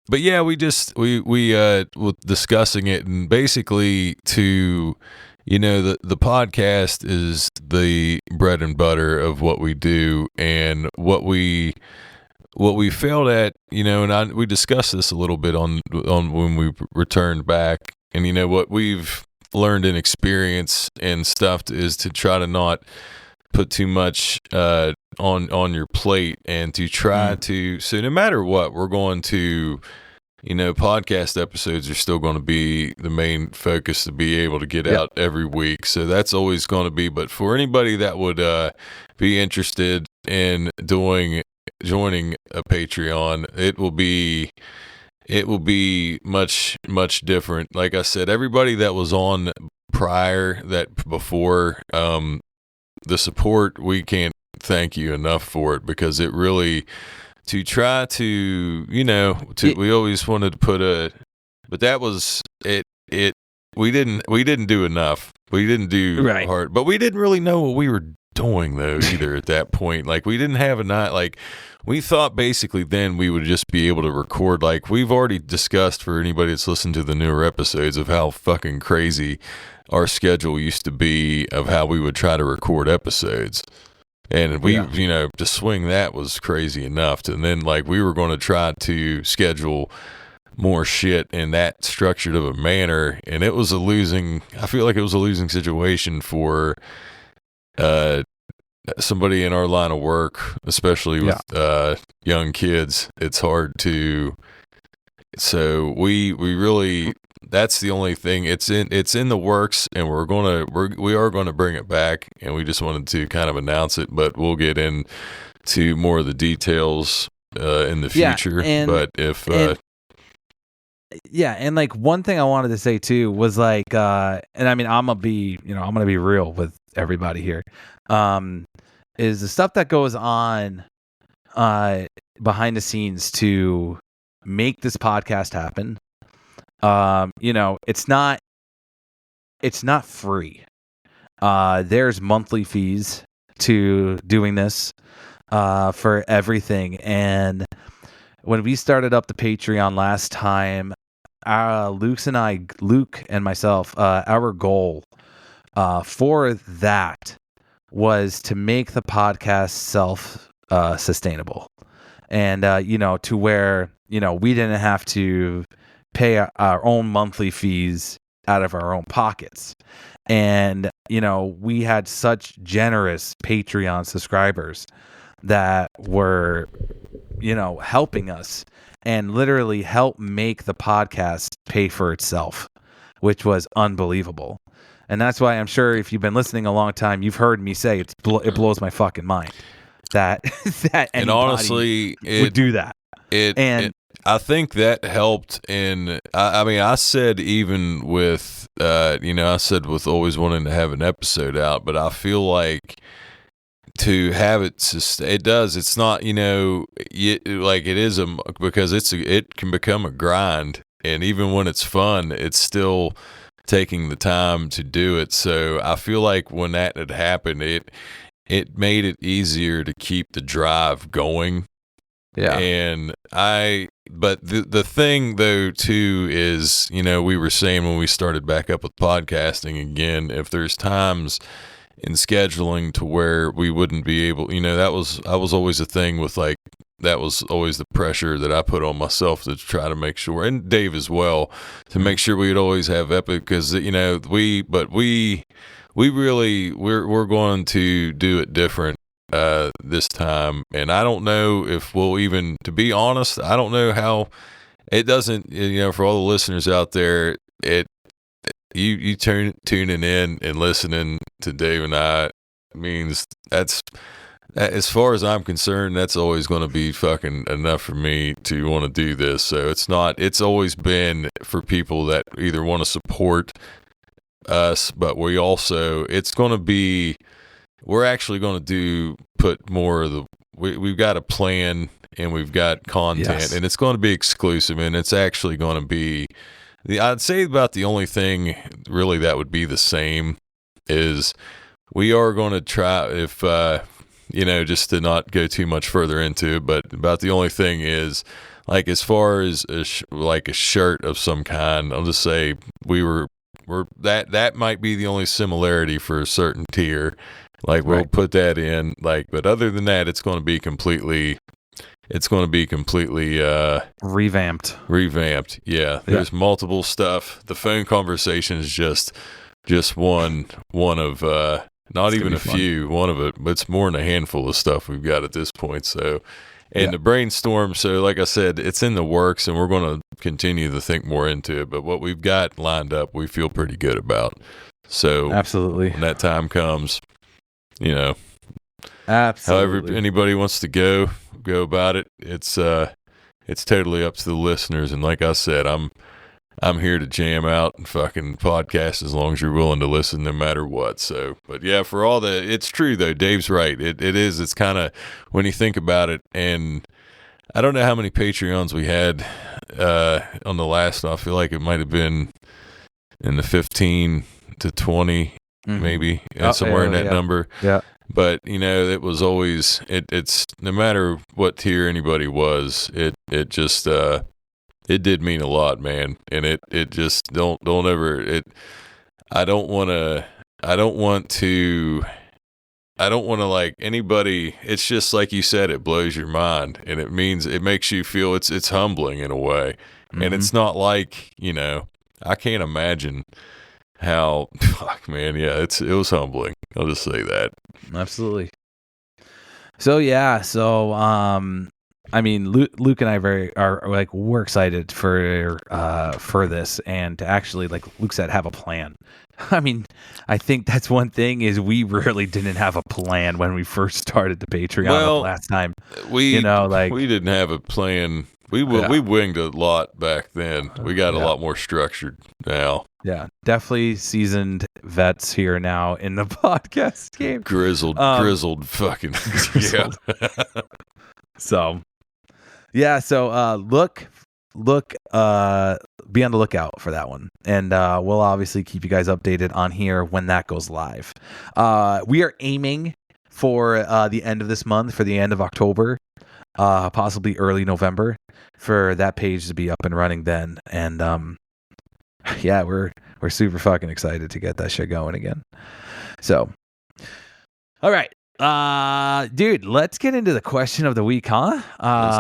but yeah, we were discussing it, and basically the podcast is the bread and butter of what we do, and what we failed at, and we discussed this a little bit on when we returned back, and what we've learned in experience and stuff is to try to not put too much on your plate, and to try to, so no matter what, we're going to, podcast episodes are still going to be the main focus to be able to get out every week. So that's always going to be, but for anybody that would be interested in joining a Patreon, it will be much, much different. Like I said, everybody that was on before, the support, we can't thank you enough for it, because it really, to try to, we always wanted to put but that was it. We didn't do enough. We didn't do hard, but we didn't really know what we were doing though either at that point. Like, we didn't have we thought basically then we would just be able to record, like we've already discussed for anybody that's listened to the newer episodes, of how fucking crazy our schedule used to be, of how we would try to record episodes. And we, to swing that was crazy enough. And then, we were going to try to schedule more shit in that structured of a manner. And I feel like it was a losing situation for somebody in our line of work, especially with young kids. It's hard to, so we really, that's the only thing. It's in the works, and we are going to bring it back, and we just wanted to kind of announce it, but we'll get into more of the details in the future. But if one thing I wanted to say too was and I mean, I'm gonna be real with everybody here, is the stuff that goes on behind the scenes to make this podcast happen. It's not free. There's monthly fees to doing this for everything. And when we started up the Patreon last time, Luke and myself, our goal for that was to make the podcast self-sustainable. And, to where, we didn't have to pay our own monthly fees out of our own pockets. And, we had such generous Patreon subscribers that were, helping us and literally help make the podcast pay for itself, which was unbelievable. And that's why I'm sure if you've been listening a long time, you've heard me say it blows my fucking mind that anybody and honestly, would do that. I think that helped in, I mean, I said even with, I said with always wanting to have an episode out, but I feel like to have it does, it's not, like it is because it can become a grind. And even when it's fun, it's still taking the time to do it. So I feel like when that had happened, it made it easier to keep the drive going. Yeah. And but the thing though too is, we were saying when we started back up with podcasting again, if there's times in scheduling to where we wouldn't be able, that was always a thing with that was always the pressure that I put on myself to try to make sure, and Dave as well, to make sure we'd always have epic, because we're going to do it different this time. And I don't know if we'll even, to be honest, I don't know how it doesn't, for all the listeners out there, you tuning in and listening to Dave and I means that's, as far as I'm concerned, that's always going to be fucking enough for me to want to do this. So it's always been for people that either want to support us, but we're actually going to put more of the, we've got a plan and we've got content, and it's going to be exclusive, and it's actually going to be, I'd say about the only thing really that would be the same is we are going to try, if, just to not go too much further into it, but about the only thing is, like, as far as like a shirt of some kind, I'll just say that might be the only similarity for a certain tier. Like, we'll put that in, like, but other than that, it's going to be completely revamped. Yeah. There's multiple stuff. The phone conversation is just one of, not even a few, one of it, but it's more than a handful of stuff we've got at this point. So, and the brainstorm, so like I said, it's in the works, and we're going to continue to think more into it, but what we've got lined up, we feel pretty good about. So absolutely, when that time comes, absolutely, however anybody wants to go about it, it's totally up to the listeners. And like I said, I'm here to jam out and fucking podcast as long as you're willing to listen, no matter what. So, but yeah, for all the, it's true though. Dave's right. It's kind of, when you think about it, and I don't know how many Patreons we had on the last. I feel like it might have been in the 15 to 20, maybe somewhere in that number. Yeah. But it was always it's no matter what tier anybody was, it just it did mean a lot, man. And it just don't ever I don't want to like anybody. It's just like you said, it blows your mind, and it makes you feel it's humbling in a way. And it's not like, I can't imagine how, fuck, man, yeah, it was humbling. I'll just say that. Absolutely. So I mean, Luke and I we're excited for this, and to actually, like Luke said, have a plan. I mean, I think that's one thing, is we really didn't have a plan when we first started the Patreon last time. We didn't have a plan. We winged a lot back then. We got a lot more structured now. Yeah, definitely seasoned vets here now in the podcast game. Grizzled fucking grizzled. Yeah. So be on the lookout for that one, and we'll obviously keep you guys updated on here when that goes live. We are aiming for the end of this month, for the end of October, possibly early November, for that page to be up and running then. And we're super fucking excited to get that shit going again. So, all right. Dude, let's get into the question of the week, huh?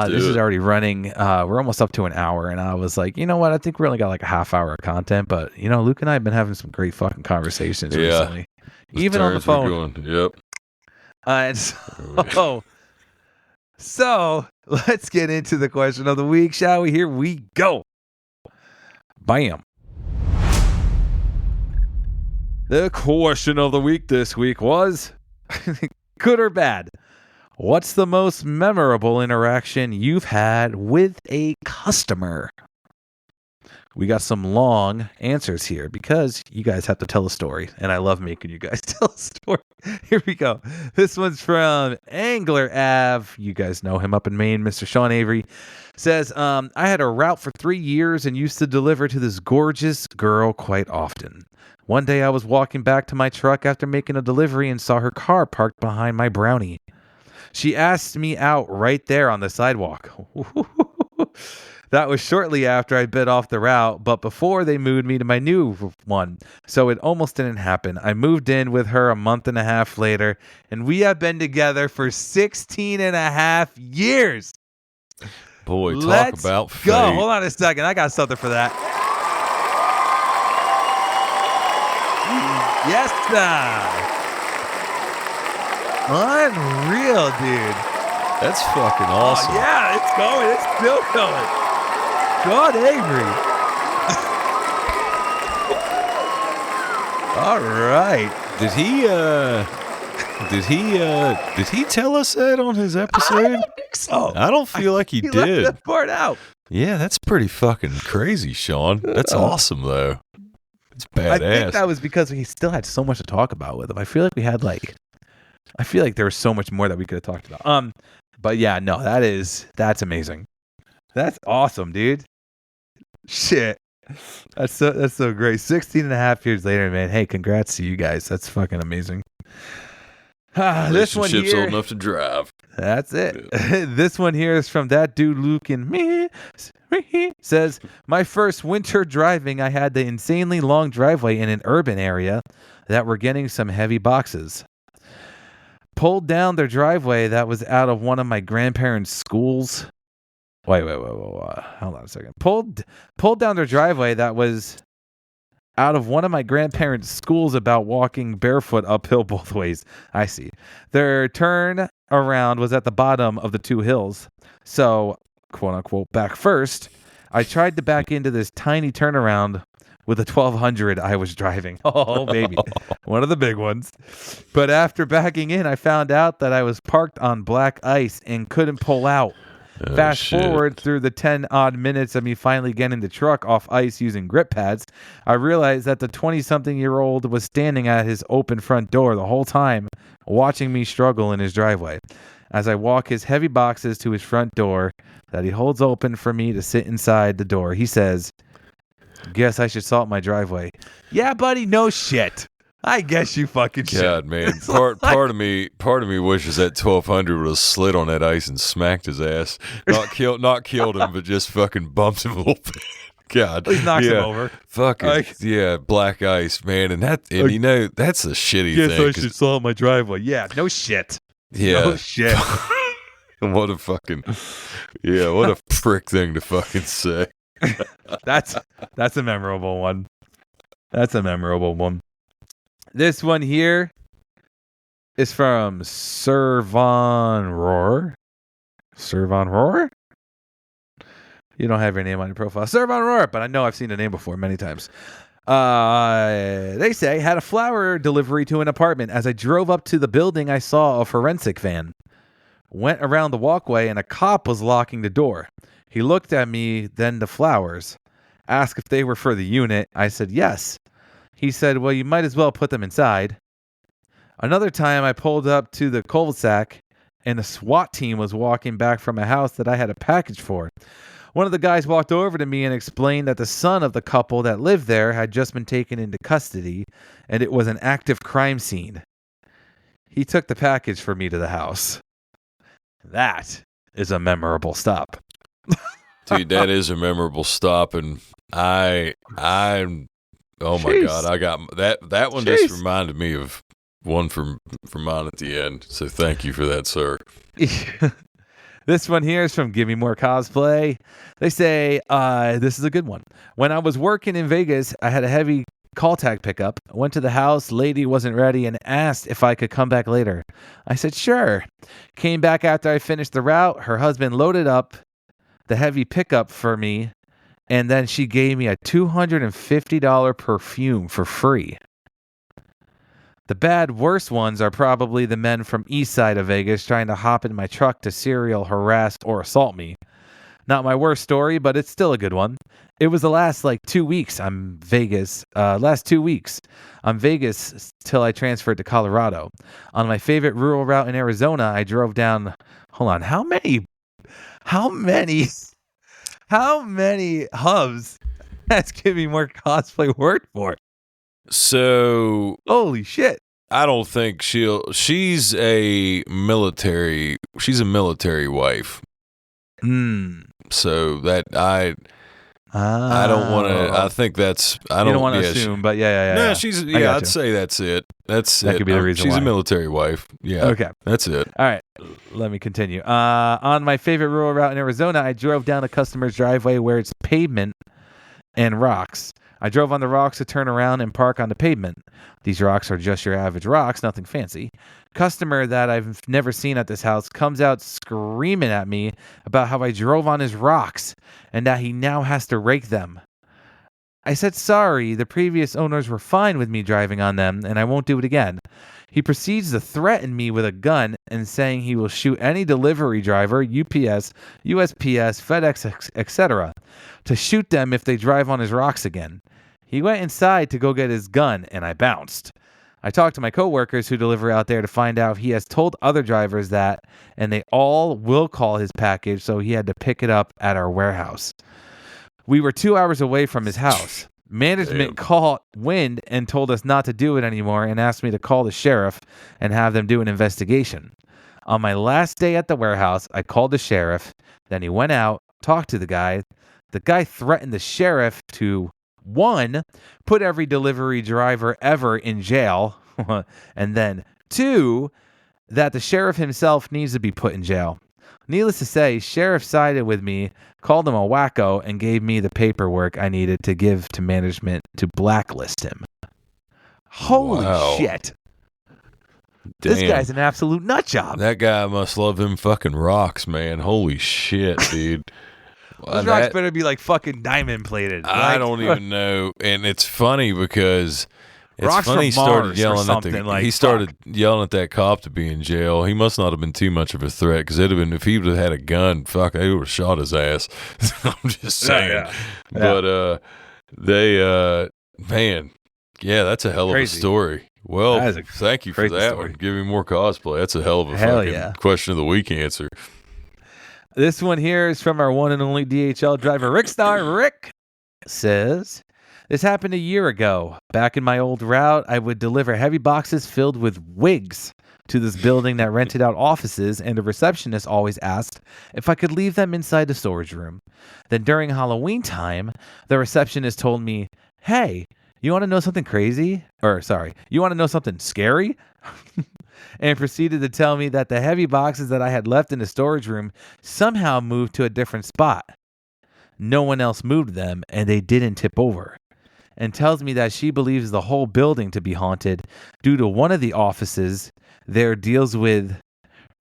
This is already running. We're almost up to an hour, and I was like, you know what? I think we only got like a half hour of content, but Luke and I have been having some great fucking conversations recently, even on the phone. Yep. And so let's get into the question of the week, shall we? Here we go. Bam. The question of the week this week was, good or bad, what's the most memorable interaction you've had with a customer? We got some long answers here because you guys have to tell a story, and I love making you guys tell a story. Here we go. This one's from Angler Ave. You guys know him up in Maine, Mr. Sean Avery. Says, I had a route for 3 years and used to deliver to this gorgeous girl quite often. One day I was walking back to my truck after making a delivery and saw her car parked behind my brownie. She asked me out right there on the sidewalk. That was shortly after I bit off the route, but before they moved me to my new one, so it almost didn't happen. I moved in with her a month and a half later, and we have been together for 16 and a half years. Boy, talk about fate. Go. Hold on a second. I got something for that. Yes, sir. Unreal, dude. That's fucking awesome. Oh, yeah, it's going. It's still going. God, Avery. All right. Did he tell us that on his episode? I don't think so. I don't feel like he did. Left that part out. Yeah, that's pretty fucking crazy, Sean. That's awesome, though. It's I think badass. that was because we still had so much to talk about with him. I feel like we had I feel like there was so much more that we could have talked about. But yeah, no, that's amazing. That's awesome, dude. Shit. That's so great. 16 and a half years later, man. Hey, congrats to you guys. That's fucking amazing. This one Relationship's here. old enough to drive. That's it. This one here is from that dude Luke and me. Says, my first winter driving, I had the insanely long driveway in an urban area that were getting some heavy boxes. Pulled down their driveway that was out of one of my grandparents' schools. Wait. Hold on a second. Pulled down their driveway that was out of one of my grandparents' schools about walking barefoot uphill both ways. I see. Their turn around was at the bottom of the two hills. So, quote unquote, back first. I tried to back into this tiny turnaround with a 1200 I was driving. Oh, baby. One of the big ones. But after backing in, I found out that I was parked on black ice and couldn't pull out. Fast forward through the 10 odd minutes of me finally getting the truck off ice using grip pads, I realized that the 20-something-year-old was standing at his open front door the whole time, watching me struggle in his driveway. As I walk his heavy boxes to his front door that he holds open for me to sit inside the door, he says, guess I should salt my driveway. Yeah, buddy, no shit. I guess you fucking should. God, man. Part of me wishes that 1200 would have slid on that ice and smacked his ass. Not killed him, but just fucking bumped him a little bit. God. He knocks him over. Fucking, yeah, black ice, man. And that's a shitty thing. Guess I should salt my driveway. Yeah, no shit. Yeah. No shit. What a prick thing to fucking say. That's a memorable one. That's a memorable one. This one here is from Sir Von Rohr. Sir Von Rohr? You don't have your name on your profile. Sir Von Rohr, but I know I've seen the name before many times. They say, had a flower delivery to an apartment. As I drove up to the building, I saw a forensic van. Went around the walkway and a cop was locking the door. He looked at me, then the flowers. Asked if they were for the unit. I said yes. He said, well, you might as well put them inside. Another time I pulled up to the cul-de-sac and a SWAT team was walking back from a house that I had a package for. One of the guys walked over to me and explained that the son of the couple that lived there had just been taken into custody and it was an active crime scene. He took the package for me to the house. That is a memorable stop. Dude, that is a memorable stop, and I'm oh my God, I got that one. Just reminded me of one from mine at the end. So thank you for that, sir. This one here is from Give Me More Cosplay. They say, this is a good one. When I was working in Vegas, I had a heavy call tag pickup. Went to the house, lady wasn't ready, and asked if I could come back later. I said, sure. Came back after I finished the route. Her husband loaded up the heavy pickup for me, and then she gave me a $250 perfume for free. The worst ones are probably the men from east side of Vegas trying to hop in my truck to serial harass or assault me. Not my worst story, but it's still a good one. It was the last 2 weeks I'm Vegas. Last 2 weeks I'm Vegas till I transferred to Colorado. On my favorite rural route in Arizona, I drove down. Hold on, how many hubs has Give Me More Cosplay worked for? So Holy shit. I don't think she's a military wife. So that I don't want to. I think that's. I don't want to assume, but yeah. No, she's. Yeah, I'd say that's it. That could be the reason. She's why. a military wife. Yeah. Okay. That's it. All right. Let me continue. On my favorite rural route in Arizona, I drove down a customer's driveway where it's pavement and rocks. I drove on the rocks to turn around and park on the pavement. These rocks are just your average rocks, nothing fancy. Customer that I've never seen at this house comes out screaming at me about how I drove on his rocks and that he now has to rake them. I said sorry, the previous owners were fine with me driving on them and I won't do it again. He proceeds to threaten me with a gun and saying he will shoot any delivery driver, UPS, USPS, FedEx, etc., to shoot them if they drive on his rocks again. He went inside to go get his gun, and I bounced. I talked to my coworkers who deliver out there to find out he has told other drivers that, and they all will call his package, so he had to pick it up at our warehouse. We were 2 hours away from his house. Management caught wind and told us not to do it anymore and asked me to call the sheriff and have them do an investigation. On my last day at the warehouse, I called the sheriff. Then he went out, talked to the guy. The guy threatened the sheriff to, 1, put every delivery driver ever in jail, and then 2, that the sheriff himself needs to be put in jail. Needless to say, sheriff sided with me, called him a wacko, and gave me the paperwork I needed to give to management to blacklist him. Holy shit. Damn. This guy's an absolute nut job. That guy must love them fucking rocks, man. Holy shit, dude. Those rocks better be like fucking diamond plated. I don't even know. And it's funny because it's rocks funny he from started Mars yelling or at the something, like, he started yelling at that cop to be in jail. He must not have been too much of a threat because it'd have been if he would have had a gun, fuck, they would have shot his ass. I'm just saying. Yeah. But they man, yeah, that's a hell of a story. Well, thank you for that story. one. Give me more cosplay. That's a hell of a Hell fucking question of the week answer. This one here is from our one and only DHL driver, Rick Star. Rick says, this happened a year ago. Back in my old route, I would deliver heavy boxes filled with wigs to this building that rented out offices, and the receptionist always asked if I could leave them inside the storage room. Then during Halloween time, the receptionist told me, hey, you want to know something crazy? You want to know something scary? And proceeded to tell me that the heavy boxes that I had left in the storage room somehow moved to a different spot. No one else moved them, and they didn't tip over. And tells me that she believes the whole building to be haunted due to one of the offices there deals with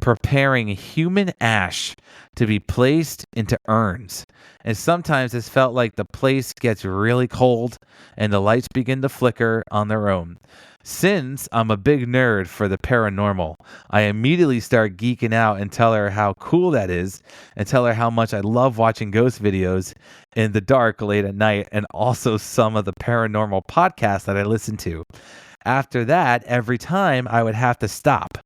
preparing human ash to be placed into urns. And sometimes it's felt like the place gets really cold and the lights begin to flicker on their own. Since I'm a big nerd for the paranormal, I immediately start geeking out and tell her how cool that is and tell her how much I love watching ghost videos in the dark late at night and also some of the paranormal podcasts that I listen to. After that, every time I would have to stop.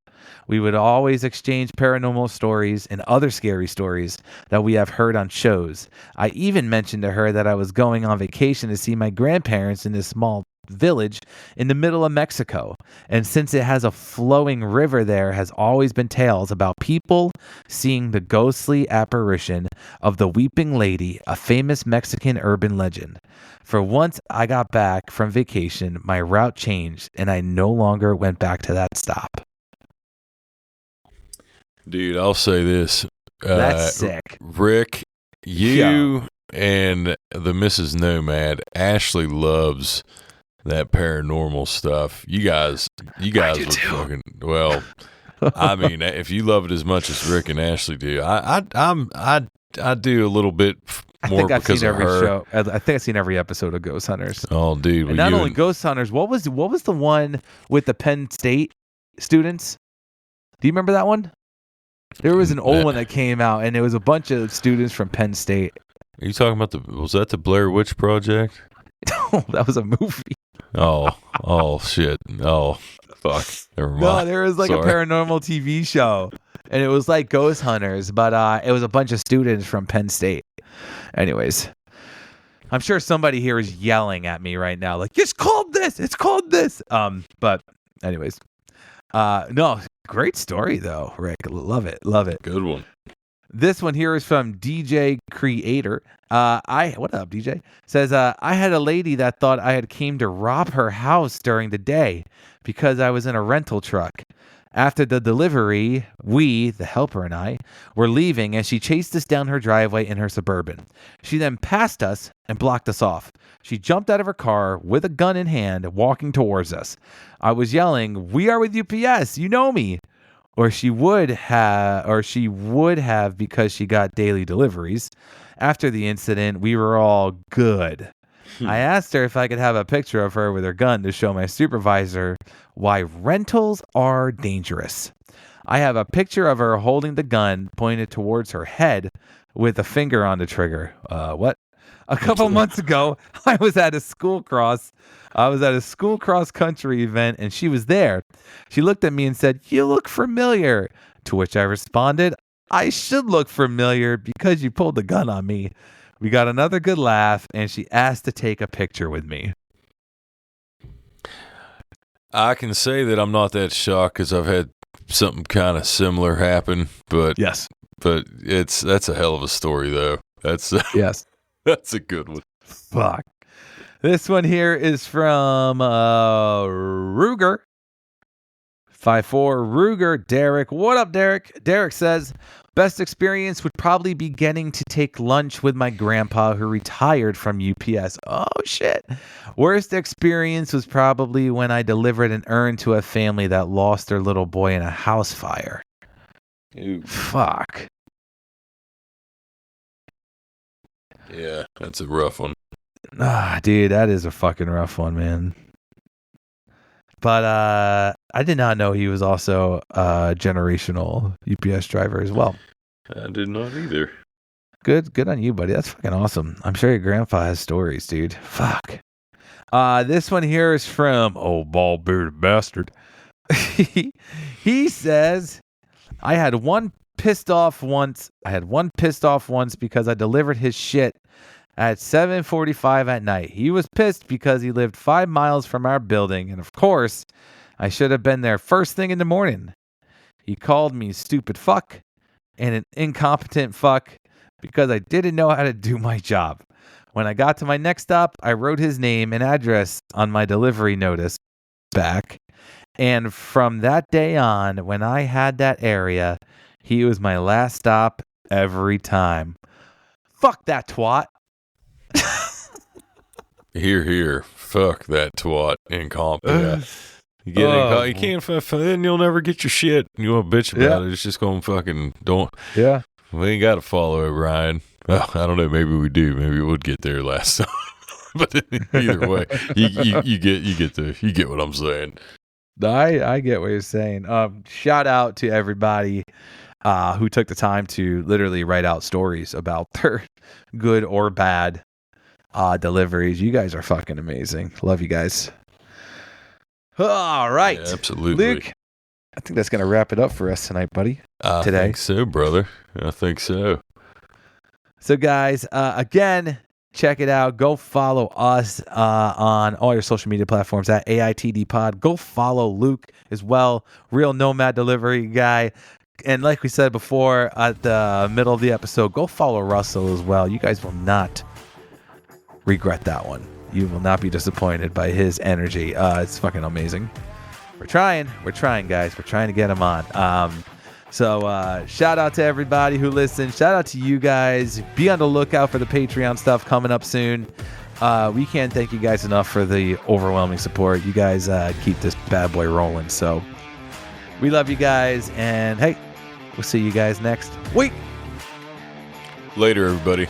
We would always exchange paranormal stories and other scary stories that we have heard on shows. I even mentioned to her that I was going on vacation to see my grandparents in this small village in the middle of Mexico. And since it has a flowing river, there has always been tales about people seeing the ghostly apparition of the Weeping Lady, a famous Mexican urban legend. For once I got back from vacation, my route changed and I no longer went back to that stop. Dude, I'll say this. That's sick. Rick, you and the Mrs. Nomad, Ashley loves that paranormal stuff. You guys would fucking, well, I mean, if you love it as much as Rick and Ashley do, I do a little bit more because of her. Show. I think I've seen every episode of Ghost Hunters. Oh, dude. And not only Ghost Hunters, what was the one with the Penn State students? Do you remember that one? There was an old one that came out, and it was a bunch of students from Penn State. Are you talking about was that the Blair Witch Project? No, that was a movie. Oh, shit. Oh, fuck. Never mind. No, there was like a paranormal TV show, and it was like Ghost Hunters, but it was a bunch of students from Penn State. Anyways, I'm sure somebody here is yelling at me right now, like, it's called this. But anyways, no, great story though, Rick. Love it. Good one. This one here is from DJ Creator. What up, DJ? Says, I had a lady that thought I had came to rob her house during the day because I was in a rental truck. After the delivery, we, the helper and I, were leaving, and she chased us down her driveway in her Suburban. She then passed us and blocked us off. She jumped out of her car with a gun in hand, walking towards us. I was yelling, "We are with UPS, you know me." Or she would have because she got daily deliveries. After the incident, we were all good. I asked her if I could have a picture of her with her gun to show my supervisor why rentals are dangerous. I have a picture of her holding the gun pointed towards her head with a finger on the trigger. What? A couple months ago, I was at a school cross country event, and she was there. She looked at me and said, "You look familiar." To which I responded, "I should look familiar because you pulled the gun on me." We got another good laugh, and she asked to take a picture with me. I can say that I'm not that shocked because I've had something kind of similar happen, but Yes. But that's a hell of a story, though. Yes. That's a good one. Fuck. This one here is from Ruger. 54 Ruger. Derek. What up, Derek? Derek says, best experience would probably be getting to take lunch with my grandpa who retired from UPS. Oh, shit. Worst experience was probably when I delivered an urn to a family that lost their little boy in a house fire. Ooh. Fuck. Yeah, that's a rough one. Dude, that is a fucking rough one, man. But I did not know he was also a generational UPS driver as well. I did not either. Good on you, buddy. That's fucking awesome. I'm sure your grandpa has stories, dude. Fuck. This one here is from bald-bearded bastard. He says, I had one pissed off once because I delivered his shit at 7:45 at night. He was pissed because he lived 5 miles from our building, and of course, I should have been there first thing in the morning. He called me stupid fuck and an incompetent fuck because I didn't know how to do my job. When I got to my next stop, I wrote his name and address on my delivery notice back. And from that day on, when I had that area, he was my last stop every time. Fuck that twat. Here. Fuck that twat. Incompetent. You get you can't. Then you'll never get your shit. You want to bitch about it? It's just gonna fucking don't. Yeah. We ain't got to follow it, Ryan. Well, I don't know. Maybe we do. Maybe we'll get there last time. But either way, you get what I'm saying. I get what you're saying. Shout out to everybody who took the time to literally write out stories about their good or bad deliveries. You guys are fucking amazing. Love you guys. All right. Yeah, absolutely. Luke, I think that's going to wrap it up for us tonight, buddy. I think so, brother. I think so. So, guys, again, check it out. Go follow us on all your social media platforms at AITD Pod. Go follow Luke as well, Real Nomad Delivery Guy. And like we said before at the middle of the episode, go follow Russell as well. You guys will not regret that one. You will not be disappointed by his energy. It's fucking amazing. We're trying, guys. We're trying to get him on. So shout out to everybody who listened. Shout out to you guys. Be on the lookout for the Patreon stuff coming up soon. We can't thank you guys enough for the overwhelming support. You guys keep this bad boy rolling. So we love you guys. And hey, we'll see you guys next week. Later, everybody.